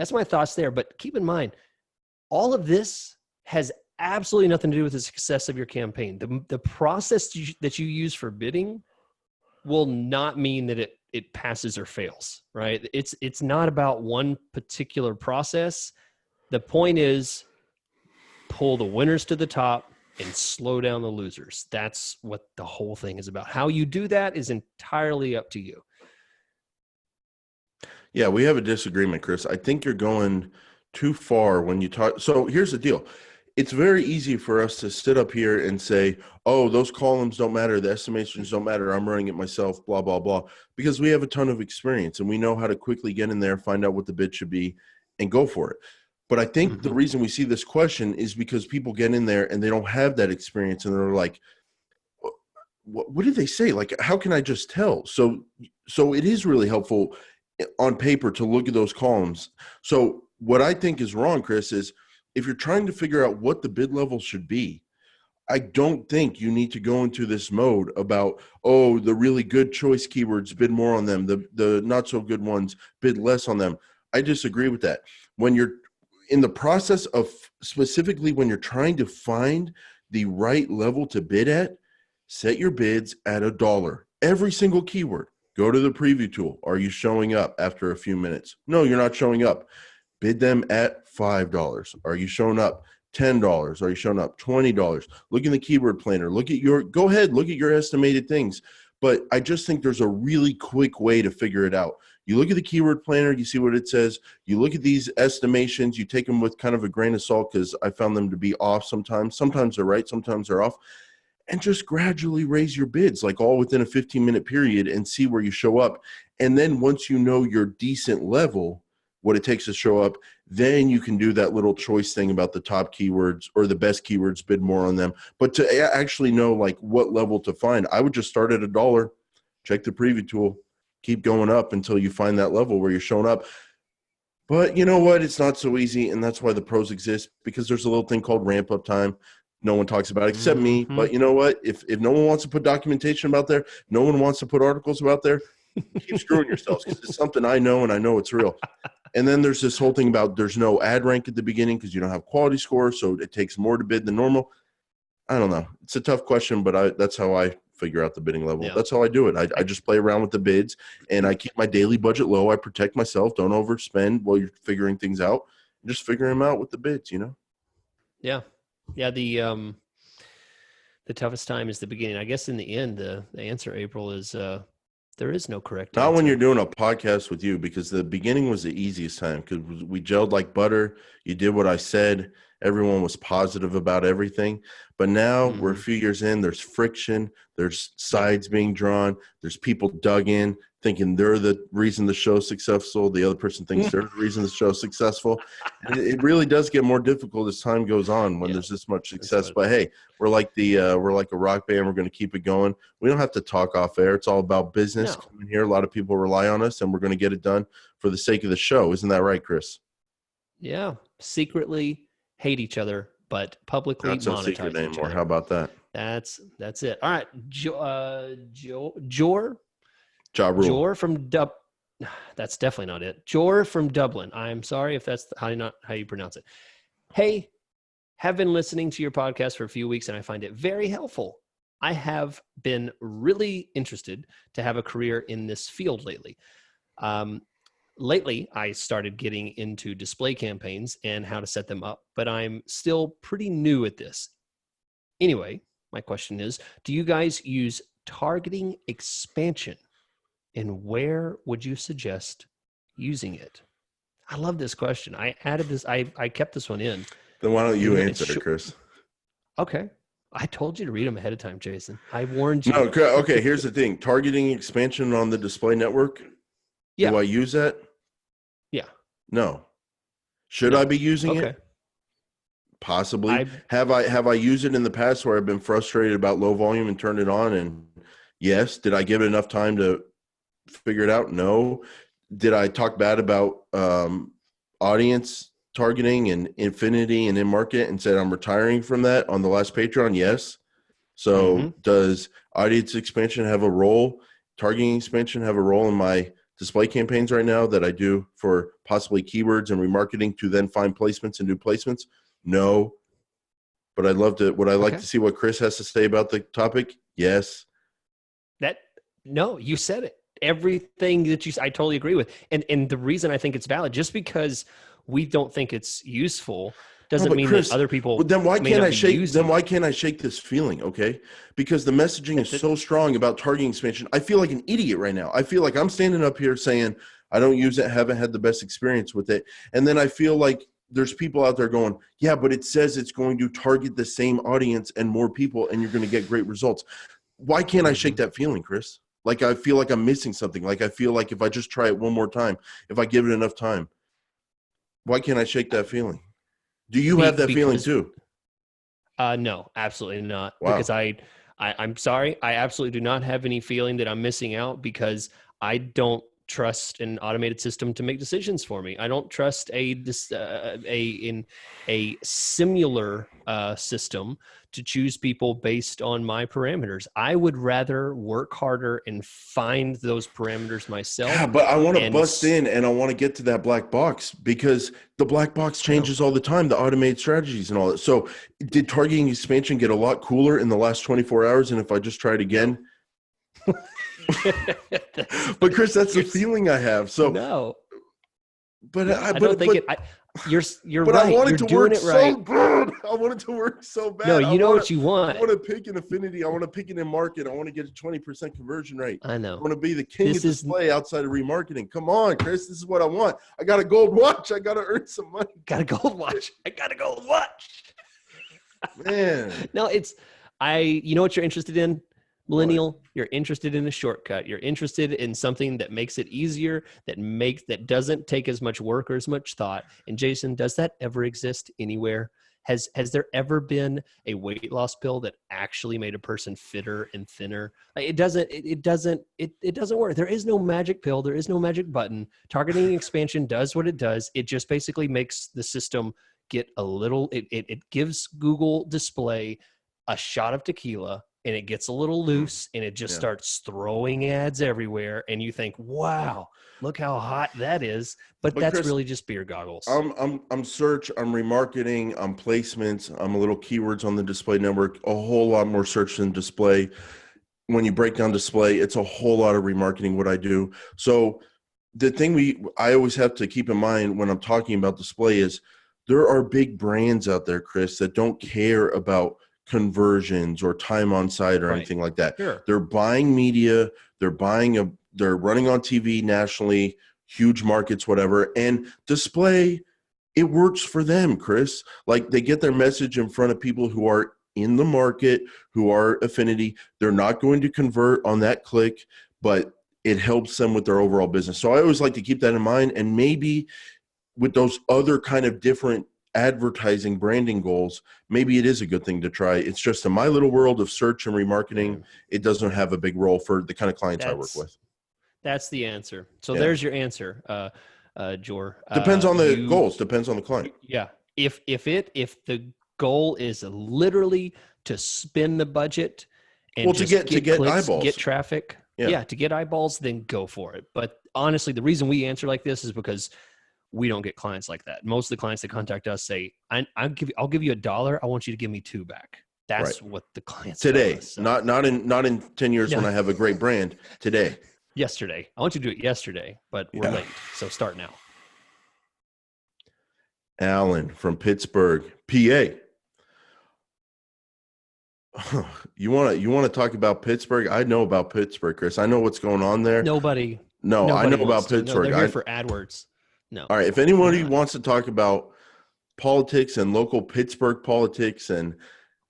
Speaker 2: thoughts there. But keep in mind, all of this has absolutely nothing to do with the success of your campaign. The process that you use for bidding will not mean that it passes or fails, right? It's not about one particular process. The point is, pull the winners to the top and slow down the losers. That's what the whole thing is about. How you do that is entirely up to you.
Speaker 1: Yeah, we have a disagreement, Chris. I think you're going too far when you talk. So here's the deal. It's very easy for us to sit up here and say, oh, those columns don't matter. The estimations don't matter. I'm running it myself, blah, blah, blah, because we have a ton of experience and we know how to quickly get in there, find out what the bid should be, and go for it. But I think the reason we see this question is because people get in there and they don't have that experience and they're like, what did they say? Like, how can I just tell? So it is really helpful on paper to look at those columns. So what I think is wrong, Chris, is if you're trying to figure out what the bid level should be, I don't think you need to go into this mode about, oh, the really good choice keywords, bid more on them. The not so good ones, bid less on them. I disagree with that. When you're in the process of, specifically when you're trying to find the right level to bid at, set your bids at $1. Every single keyword. Go to the preview tool. Are you showing up after a few minutes? No, you're not showing up. Bid them at $5. Are you showing up? $10. Are you showing up? $20. Look in the keyword planner. Go ahead, look at your estimated things. But I just think there's a really quick way to figure it out. You look at the keyword planner, you see what it says. You look at these estimations, you take them with kind of a grain of salt, because I found them to be off sometimes. Sometimes they're right, sometimes they're off. And just gradually raise your bids, like all within a 15-minute period, and see where you show up. And then once you know your decent level, what it takes to show up, then you can do that little choice thing about the top keywords or the best keywords, bid more on them. But to actually know like what level to find, I would just start at $1, check the preview tool, keep going up until you find that level where you're showing up. But you know what? It's not so easy, and that's why the pros exist, because there's a little thing called ramp up time. No one talks about it except me.
Speaker 2: Mm-hmm.
Speaker 1: But you know what? If no one wants to put documentation about there, no one wants to put articles about there, keep screwing yourselves because it's something I know and I know it's real. And then there's this whole thing about there's no ad rank at the beginning because you don't have quality score, so it takes more to bid than normal. I don't know. It's a tough question, but that's how I figure out the bidding level.
Speaker 2: Yeah.
Speaker 1: That's how I do it. I just play around with the bids, and I keep my daily budget low. I protect myself. Don't overspend while you're figuring things out. Just figuring them out with the bids, you know?
Speaker 2: Yeah. Yeah. The toughest time is the beginning. I guess in the end, the answer, April, is there is no correct
Speaker 1: Not
Speaker 2: answer.
Speaker 1: when you're doing a podcast with you, because the beginning was the easiest time because we gelled like butter. You did what I said. Everyone was positive about everything. But now we're a few years in. There's friction. There's sides being drawn. There's people dug in thinking they're the reason the show's successful. The other person thinks they're the reason the show's successful. And it really does get more difficult as time goes on when there's this much success. But hey, we're like a rock band. We're going to keep it going. We don't have to talk off air. It's all about business.
Speaker 2: No.
Speaker 1: Coming here, a lot of people rely on us, and we're going to get it done for the sake of the show. Isn't that right, Chris?
Speaker 2: Yeah. Secretly hate each other, but publicly
Speaker 1: Not so
Speaker 2: monetize
Speaker 1: secret
Speaker 2: each
Speaker 1: anymore.
Speaker 2: other.
Speaker 1: How about that?
Speaker 2: That's it. All right. Jor from that's definitely not it. Jor from Dublin. I'm sorry if that's how you pronounce it. Hey, have been listening to your podcast for a few weeks and I find it very helpful. I have been really interested to have a career in this field lately. Lately, I started getting into display campaigns and how to set them up, but I'm still pretty new at this. Anyway, my question is, do you guys use targeting expansion? And where would you suggest using it? I love this question. I added this. I kept this one in.
Speaker 1: Then why don't you answer it, Chris?
Speaker 2: Okay. I told you to read them ahead of time, Jason. I warned you.
Speaker 1: No, okay, here's the thing. Targeting expansion on the display network.
Speaker 2: Yeah.
Speaker 1: Do I use that?
Speaker 2: Yeah.
Speaker 1: No. Should I be using it? Possibly. Have I used it in the past where I've been frustrated about low volume and turned it on? And yes. Did I give it enough time to figure it out? No. Did I talk bad about audience targeting and infinity and in market and said I'm retiring from that on the last Patreon? Yes. So does audience expansion have a role? Targeting expansion have a role in my display campaigns right now that I do for possibly keywords and remarketing to then find placements and do placements? No. But I'd love to. Would I like to see what Chris has to say about the topic? Yes.
Speaker 2: No, you said it. Everything that I totally agree with. And the reason I think it's valid, just because we don't think it's useful doesn't mean Chris, that other people
Speaker 1: then why can't I shake this feeling, okay? Because the messaging is so strong about targeting expansion. I feel like an idiot right now. I feel like I'm standing up here saying I don't use it, haven't had the best experience with it. And then I feel like there's people out there going, yeah, but it says it's going to target the same audience and more people and you're going to get great results. Why can't I shake that feeling, Chris? Like I feel like I'm missing something. Like I feel like if I just try it one more time, if I give it enough time, why can't I shake that feeling? Do you have that feeling too?
Speaker 2: No, absolutely not.
Speaker 1: Wow.
Speaker 2: Because I'm sorry. I absolutely do not have any feeling that I'm missing out because I don't trust an automated system to make decisions for me. I don't trust a similar system to choose people based on my parameters. I would rather work harder and find those parameters myself.
Speaker 1: Yeah, but I want to bust in and I want to get to that black box because the black box changes all the time, the automated strategies and all that. So did targeting expansion get a lot cooler in the last 24 hours? And if I just try it again? But Chris, that's the feeling I have. So
Speaker 2: no,
Speaker 1: but
Speaker 2: I don't think it. You're
Speaker 1: but
Speaker 2: right.
Speaker 1: I want
Speaker 2: You're
Speaker 1: it to
Speaker 2: doing
Speaker 1: work
Speaker 2: it right.
Speaker 1: so good. I want it to work so bad.
Speaker 2: No, you know what you want.
Speaker 1: I want to pick an affinity. I want to pick it in market. I want to get a 20% conversion rate.
Speaker 2: I know.
Speaker 1: I want to be the king of display outside of remarketing. Come on, Chris. This is what I want. I got a gold watch. I got to earn some money.
Speaker 2: Got a gold watch. I got a gold watch.
Speaker 1: Man.
Speaker 2: No, you know what you're interested in? Millennial, you're interested in a shortcut. You're interested in something that makes it easier, that doesn't take as much work or as much thought. And Jason, does that ever exist anywhere? Has there ever been a weight loss pill that actually made a person fitter and thinner? It doesn't work. There is no magic pill. There is no magic button. Targeting expansion does what it does. It just basically makes the system get a little, it gives Google display a shot of tequila, and it gets a little loose, and it just starts throwing ads everywhere. And you think, wow, look how hot that is. But that's
Speaker 1: Chris,
Speaker 2: really just beer goggles.
Speaker 1: I'm search, I'm remarketing, I'm placements, I'm a little keywords on the display network, a whole lot more search than display. When you break down display, it's a whole lot of remarketing what I do. So the thing I always have to keep in mind when I'm talking about display is there are big brands out there, Chris, that don't care about conversions or time on site or anything like that.
Speaker 2: Sure.
Speaker 1: They're buying media, they're running on TV nationally, huge markets, whatever, and display, it works for them, Chris. Like they get their message in front of people who are in the market, who are affinity. They're not going to convert on that click, but it helps them with their overall business. So I always like to keep that in mind. And maybe with those other kind of different advertising branding goals, maybe it is a good thing to try. It's just in my little world of search and remarketing, it doesn't have a big role for the kind of clients I work with.
Speaker 2: That's the answer. So there's your answer, Jor.
Speaker 1: Depends on the goals. Depends on the client.
Speaker 2: Yeah. If the goal is literally to spin the budget and
Speaker 1: to get clicks, eyeballs,
Speaker 2: get traffic, to get eyeballs, then go for it. But honestly, the reason we answer like this is because we don't get clients like that. Most of the clients that contact us say, I'll give you $1. I want you to give me $2 back. That's what the clients
Speaker 1: today,
Speaker 2: us, so.
Speaker 1: not in 10 years when I have a great brand. Today.
Speaker 2: Yesterday. I want you to do it yesterday, but we're late. So start now.
Speaker 1: Alan from Pittsburgh, PA. You want to talk about Pittsburgh? I know about Pittsburgh, Chris. I know what's going on there.
Speaker 2: Nobody
Speaker 1: I know about Pittsburgh.
Speaker 2: No, they're here for AdWords. No.
Speaker 1: All right. If anybody wants to talk about politics and local Pittsburgh politics and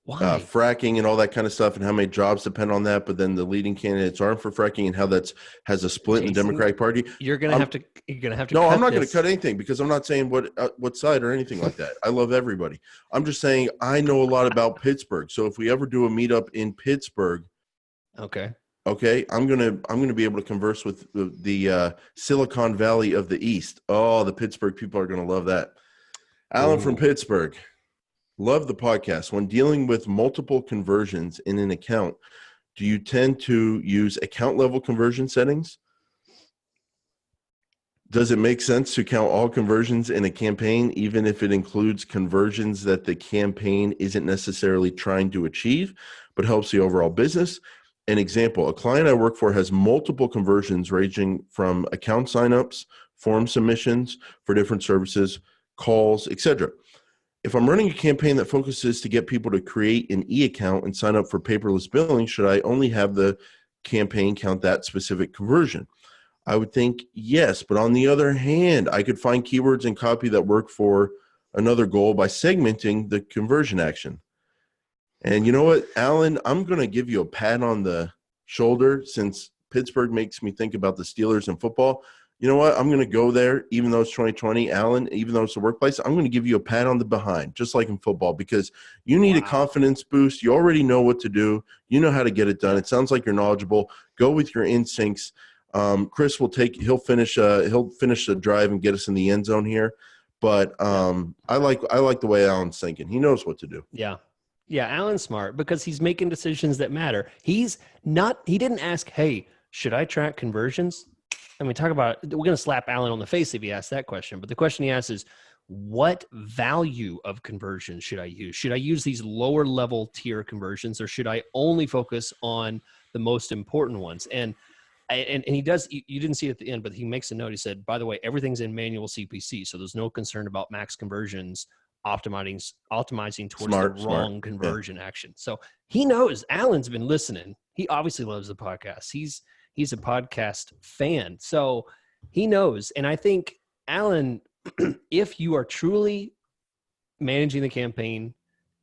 Speaker 1: fracking and all that kind of stuff and how many jobs depend on that, but then the leading candidates aren't for fracking and how that's has a split in the Democratic Party.
Speaker 2: You're gonna have to.
Speaker 1: No, I'm not going to cut anything because I'm not saying what side or anything like that. I love everybody. I'm just saying I know a lot about Pittsburgh. So if we ever do a meetup in Pittsburgh, okay, I'm gonna be able to converse with the Silicon Valley of the East. Oh, the Pittsburgh people are gonna love that. Alan from Pittsburgh. Love the podcast. When dealing with multiple conversions in an account, do you tend to use account level conversion settings? Does it make sense to count all conversions in a campaign, even if it includes conversions that the campaign isn't necessarily trying to achieve, but helps the overall business? An example, a client I work for has multiple conversions ranging from account signups, form submissions for different services, calls, etc. If I'm running a campaign that focuses to get people to create an e-account and sign up for paperless billing, should I only have the campaign count that specific conversion? I would think yes, but on the other hand, I could find keywords and copy that work for another goal by segmenting the conversion action. And you know what, Alan, I'm going to give you a pat on the shoulder since Pittsburgh makes me think about the Steelers and football. You know what? I'm going to go there, even though it's 2020, Alan, even though it's the workplace, I'm going to give you a pat on the behind, just like in football, because you need a confidence boost. You already know what to do. You know how to get it done. It sounds like you're knowledgeable. Go with your instincts. Chris he'll finish the drive and get us in the end zone here. But I like the way Alan's thinking. He knows what to do.
Speaker 2: Yeah. Yeah. Alan's smart because he's making decisions that matter. He didn't ask, hey, should I track conversions? I mean, we're going to slap Alan on the face if he asks that question. But the question he asks is, what value of conversion should I use? Should I use these lower level tier conversions, or should I only focus on the most important ones? And he does, you didn't see it at the end, but he makes a note. He said, by the way, everything's in manual CPC. So there's no concern about max conversions optimizing towards the wrong conversion action. So he knows. Alan's been listening. He obviously loves the podcast. He's a podcast fan. So he knows. And I think, Alan, if you are truly managing the campaign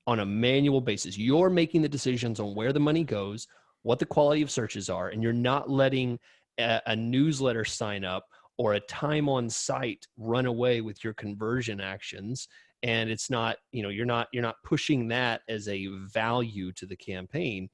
Speaker 2: on a manual basis, you're making the decisions on where the money goes, what the quality of searches are, and you're not letting a newsletter sign up or a time on site run away with your conversion actions. And it's not, you're not pushing that as a value to the campaign.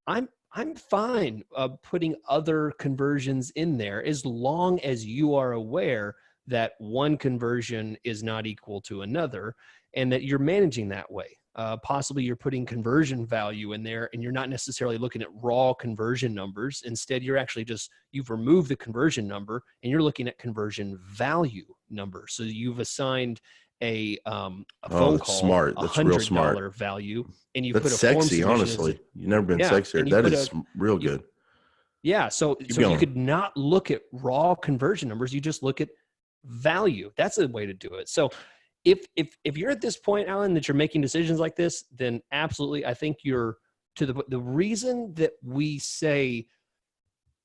Speaker 2: I'm fine putting other conversions in there as long as you are aware that one conversion is not equal to another. and that you're managing that way. Possibly you're putting conversion value in there and you're not necessarily looking at raw conversion numbers. Instead, you're actually you've removed the conversion number and you're looking at conversion value number. So you've assigned a phone
Speaker 1: that's
Speaker 2: call,
Speaker 1: smart. That's real smart.
Speaker 2: $100 value, and you
Speaker 1: That's
Speaker 2: put a form
Speaker 1: sexy,
Speaker 2: submission
Speaker 1: honestly. You've never been
Speaker 2: yeah,
Speaker 1: sexier.
Speaker 2: and you
Speaker 1: That
Speaker 2: put
Speaker 1: is real good.
Speaker 2: Yeah. So you
Speaker 1: going.
Speaker 2: could not look at raw conversion numbers. You just look at value. That's a way to do it. So if you're at this point, Alan, that you're making decisions like this, then absolutely, I think you're to the reason that we say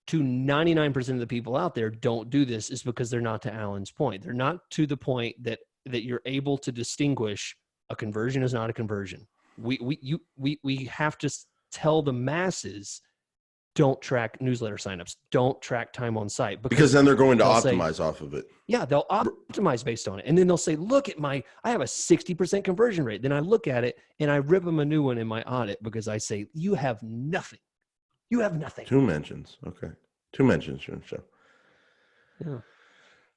Speaker 2: to 99% of the people out there don't do this is because they're not to Alan's point. They're not to the point that you're able to distinguish a conversion is not a conversion. We have to tell the masses, don't track newsletter signups. Don't track time on site.
Speaker 1: Because then they're going to optimize off of it.
Speaker 2: Yeah, they'll optimize based on it. And then they'll say, look at I have a 60% conversion rate. Then I look at it and I rip them a new one in my audit because I say, you have nothing. You have nothing.
Speaker 1: 2 mentions. Okay. 2 mentions in the show.
Speaker 2: Yeah.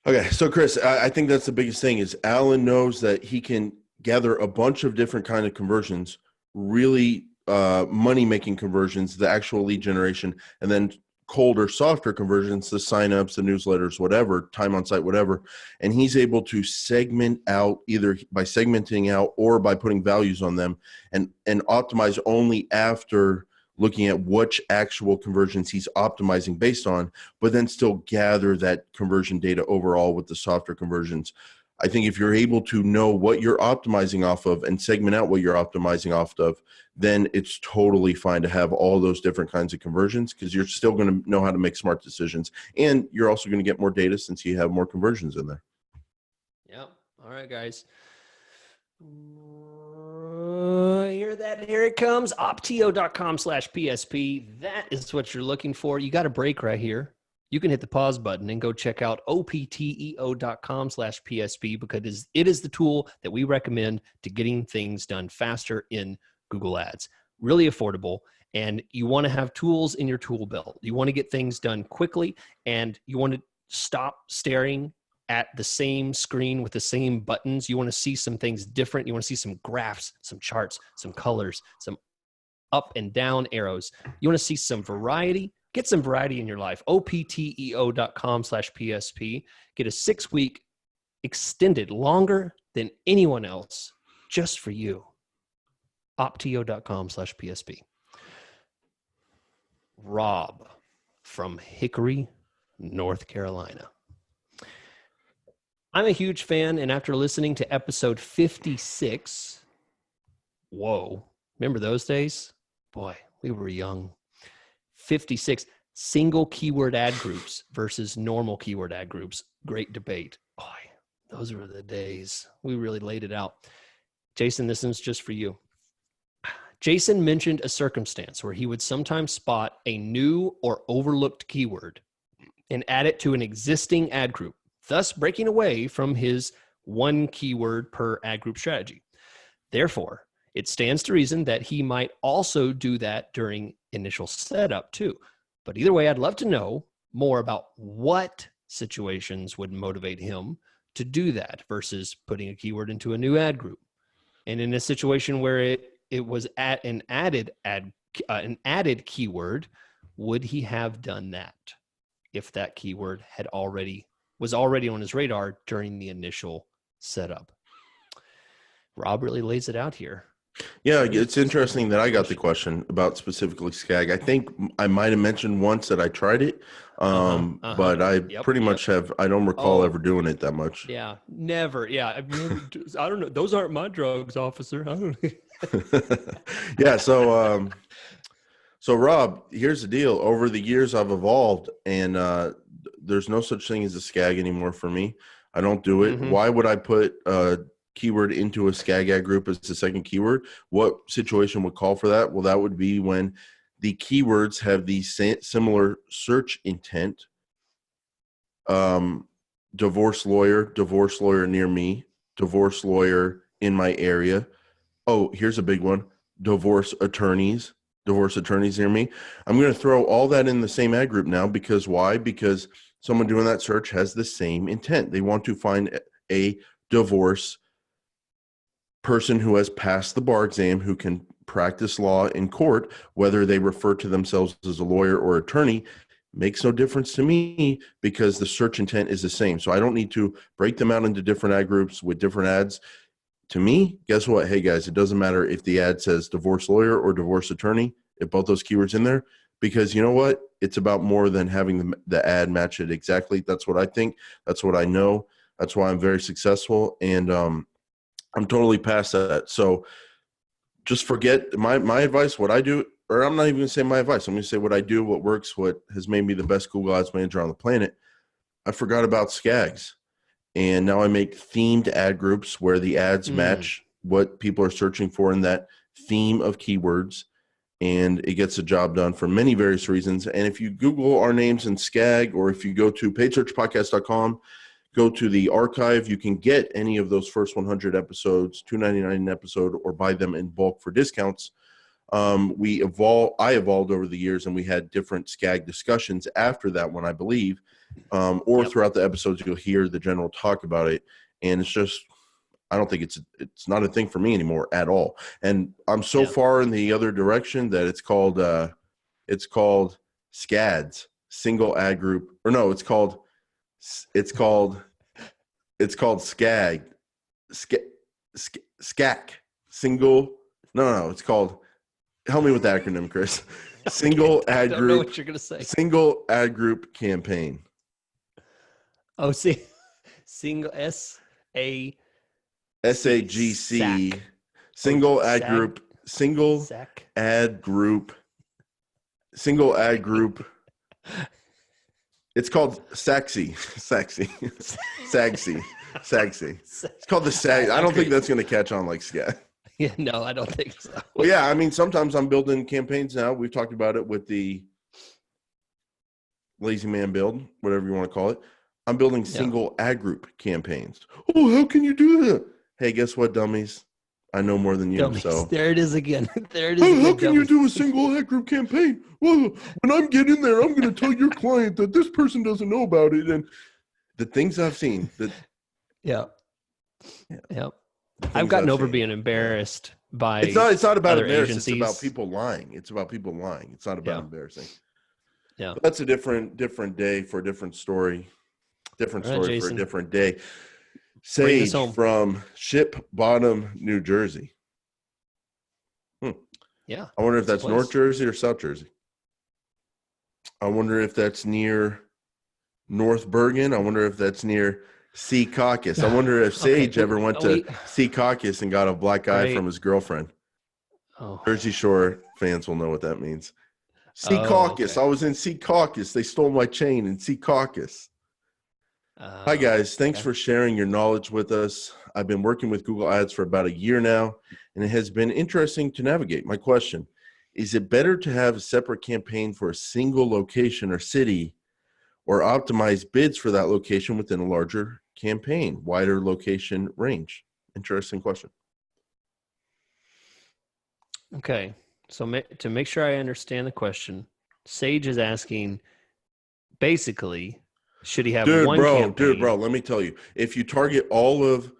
Speaker 1: Okay. So Chris, I think that's the biggest thing is Alan knows that he can gather a bunch of different kind of conversions, really money-making conversions, the actual lead generation, and then colder, softer conversions, the signups, the newsletters, whatever, time on site, whatever. And he's able to segment out either by segmenting out or by putting values on them and optimize only after looking at which actual conversions he's optimizing based on, but then still gather that conversion data overall with the softer conversions. I think if you're able to know what you're optimizing off of and segment out what you're optimizing off of, then it's totally fine to have all those different kinds of conversions because you're still going to know how to make smart decisions. And you're also going to get more data since you have more conversions in there.
Speaker 2: Yeah. All right, guys. Hear that? Here it comes. Optio.com/PSP. That is what you're looking for. You got a break right here. You can hit the pause button and go check out opteo.com/PSP because it is the tool that we recommend to getting things done faster in Google Ads. Really affordable. And you want to have tools in your tool belt. You want to get things done quickly and you want to stop staring at the same screen with the same buttons. You want to see some things different. You want to see some graphs, some charts, some colors, some up and down arrows. You want to see some variety. Get some variety in your life. opteo.com/PSP. Get a 6-week extended, longer than anyone else, just for you. opteo.com/PSP. Rob from Hickory, North Carolina. I'm a huge fan, and after listening to episode 56, whoa, remember those days? Boy, we were young. 56, single keyword ad groups versus normal keyword ad groups. Great debate. Boy, those were the days. We really laid it out. Jason, this is just for you. Jason mentioned a circumstance where he would sometimes spot a new or overlooked keyword and add it to an existing ad group, thus breaking away from his one keyword per ad group strategy. Therefore, it stands to reason that he might also do that during initial setup too. But either way, I'd love to know more about what situations would motivate him to do that versus putting a keyword into a new ad group. And in a situation where it was at an added keyword, would he have done that if that keyword was already on his radar during the initial setup? Rob really lays it out here.
Speaker 1: Yeah, it's interesting that I got the question about specifically SKAG. I think I might have mentioned once that I tried it, but I pretty much have. I don't recall ever doing it that much.
Speaker 2: Yeah, never. Yeah, I don't know. Those aren't my drugs, officer. I don't know.
Speaker 1: Yeah. So Rob, here's the deal. Over the years, I've evolved, and there's no such thing as a SKAG anymore for me. I don't do it. Mm-hmm. Why would I put keyword into a SKAG ad group as the second keyword? What situation would call for that? Well, that would be when the keywords have the similar search intent. Divorce lawyer near me, divorce lawyer in my area. Oh, here's a big one. Divorce attorneys near me. I'm going to throw all that in the same ad group now because why? Because someone doing that search has the same intent. They want to find a divorce person who has passed the bar exam, who can practice law in court, whether they refer to themselves as a lawyer or attorney, makes no difference to me because the search intent is the same. So I don't need to break them out into different ad groups with different ads. To me, guess what? Hey guys, it doesn't matter if the ad says divorce lawyer or divorce attorney, if both those keywords in there, because you know what? It's about more than having the ad match it exactly. That's what I think. That's what I know. That's why I'm very successful. And I'm totally past that. So just forget my advice, what I do, or I'm not even going to say my advice. I'm going to say what I do, what works, what has made me the best Google Ads manager on the planet. I forgot about SKAGS. And now I make themed ad groups where the ads match what people are searching for in that theme of keywords. And it gets the job done for many various reasons. And if you Google our names in SKAG, or if you go to paidsearchpodcast.com, go to the archive, you can get any of those first 100 episodes, $2.99 an episode, or buy them in bulk for discounts. I evolved over the years, and we had different SKAG discussions after that one, I believe. Or throughout the episodes, you'll hear the general talk about it. And it's just, I don't think it's not a thing for me anymore at all. And I'm so far in the other direction that it's called SKADS, single ad group, or no, it's called SKAG, SKAC, single. No, it's called, help me with the acronym, Chris. Single ad group. I don't know what you're going to say. Single ad group campaign.
Speaker 2: Oh, see, single SAGC,
Speaker 1: single ad group, single ad group. It's called SAGC. It's called the SAG. I don't think that's going to catch on like SKAG.
Speaker 2: Yeah, no, I don't think so.
Speaker 1: Well, yeah, I mean, sometimes I'm building campaigns now. We've talked about it with the lazy man build, whatever you want to call it. I'm building single ad group campaigns. Oh, how can you do that? Hey, guess what, dummies? I know more than you.
Speaker 2: Dummies.
Speaker 1: So
Speaker 2: there it is again. There it is.
Speaker 1: How can you do a single ad group campaign? Well, when I'm getting there, I'm going to tell your client that this person doesn't know about it. And the things I've seen.
Speaker 2: I've gotten over being embarrassed by.
Speaker 1: It's not about embarrassing.
Speaker 2: Agencies.
Speaker 1: It's about people lying. It's not about embarrassing.
Speaker 2: Yeah,
Speaker 1: but that's a different day for a different story. Different story for a different day. Sage from Ship Bottom, New Jersey.
Speaker 2: Yeah.
Speaker 1: I wonder if that's North Jersey or South Jersey. I wonder if that's near North Bergen. I wonder if that's near SKAGS. I wonder if Sage ever went to SKAGS and got a black eye from his girlfriend.
Speaker 2: Oh.
Speaker 1: Jersey Shore fans will know what that means. SKAGS. I was in SKAGS. They stole my chain in SKAGS. Hi, guys. Thanks for sharing your knowledge with us. I've been working with Google Ads for about a year now, and it has been interesting to navigate. My question, is it better to have a separate campaign for a single location or city, or optimize bids for that location within a larger campaign, wider location range? Interesting question.
Speaker 2: Okay. So to make sure I understand the question, Sage is asking, basically, should he have one campaign? Dude, bro,
Speaker 1: let me tell you. If you target all of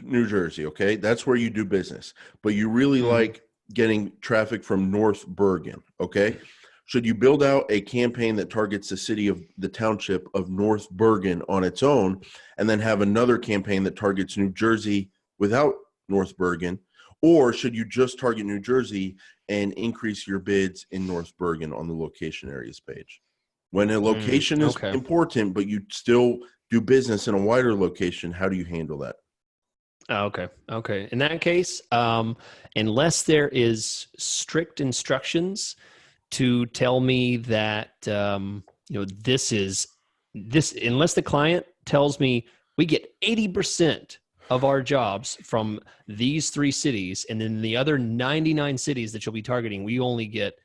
Speaker 1: New Jersey, okay, that's where you do business. But you really like getting traffic from North Bergen, okay? Should you build out a campaign that targets the township of North Bergen on its own, and then have another campaign that targets New Jersey without North Bergen? Or should you just target New Jersey and increase your bids in North Bergen on the location areas page? When a location is important, but you still do business in a wider location, how do you handle that?
Speaker 2: Okay. In that case, unless there is strict instructions to tell me that, unless the client tells me we get 80% of our jobs from these 3 cities, and then the other 99 cities that you'll be targeting, we only get,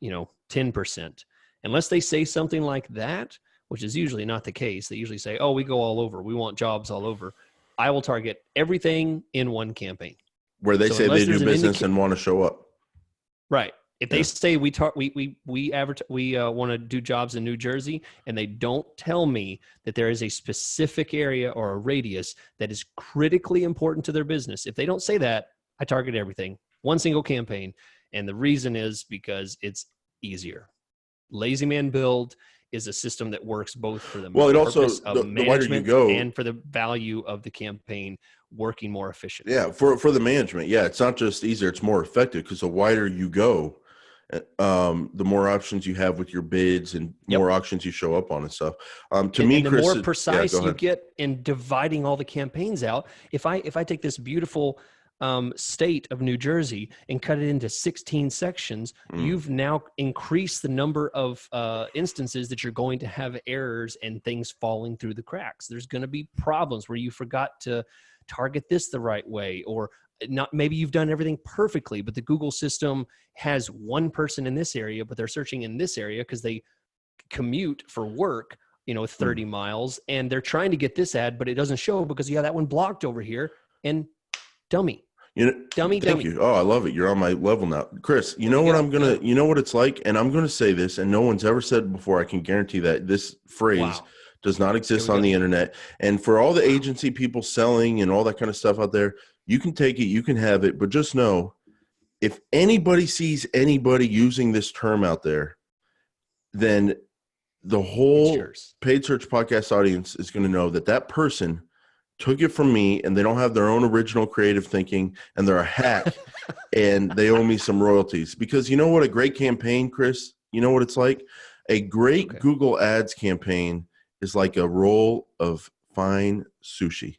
Speaker 2: 10%. Unless they say something like that, which is usually not the case. They usually say, we go all over. We want jobs all over. I will target everything in one campaign.
Speaker 1: Where they say they do business and want to show up.
Speaker 2: Right. If they say we want to do jobs in New Jersey, and they don't tell me that there is a specific area or a radius that is critically important to their business, if they don't say that, I target everything, one single campaign. And the reason is because it's easier. Lazy Man Build is a system that works both for the purpose of management and for the value of the campaign working more efficiently.
Speaker 1: Yeah, for the management. Yeah, it's not just easier, it's more effective, because the wider you go, the more options you have with your bids and more auctions you show up on and stuff.
Speaker 2: The more precise you get in dividing all the campaigns out. If I take this beautiful state of New Jersey and cut it into 16 sections, you've now increased the number of instances that you're going to have errors and things falling through the cracks. There's going to be problems where you forgot to target this the right way, or not. Maybe you've done everything perfectly, but the Google system has one person in this area, but they're searching in this area because they commute for work, 30 miles, and they're trying to get this ad, but it doesn't show because that one blocked over here. And dummy.
Speaker 1: Thank you. Oh, I love it. You're on my level now. Chris, you know what it's like, and I'm going to say this, and no one's ever said it before. I can guarantee that this phrase does not exist on the internet. And for all the agency people selling and all that kind of stuff out there, you can take it, you can have it, but just know, if anybody sees anybody using this term out there, then the whole Paid Search podcast audience is going to know that person took it from me, and they don't have their own original creative thinking, and they're a hack, and they owe me some royalties. Because you know what a great campaign, Chris, you know what it's like? A great Google Ads campaign is like a roll of fine sushi.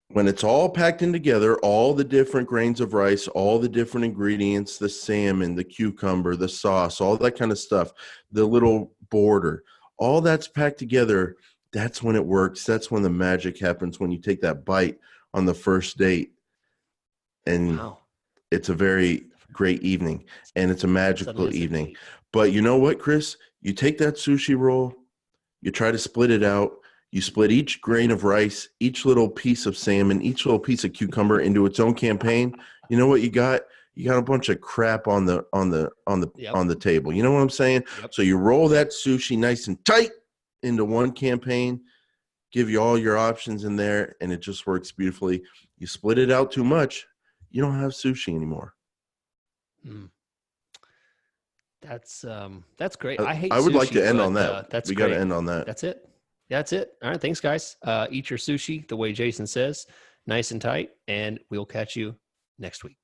Speaker 1: When it's all packed in together, all the different grains of rice, all the different ingredients, the salmon, the cucumber, the sauce, all that kind of stuff, the little border, all that's packed together. That's when it works. That's when the magic happens, when you take that bite on the first date. And it's a very great evening, and it's a magical evening. But you know what, Chris? You take that sushi roll, you try to split it out. You split each grain of rice, each little piece of salmon, each little piece of cucumber into its own campaign. You know what you got? You got a bunch of crap on the table. You know what I'm saying? Yep. So you roll that sushi nice and tight into one campaign, give you all your options in there, and it just works beautifully. You split it out too much, you don't have sushi anymore.
Speaker 2: That's great.
Speaker 1: I would like to end on that. We got to end on that.
Speaker 2: That's it. That's it. All right. Thanks, guys. Eat your sushi the way Jason says, nice and tight, and we'll catch you next week.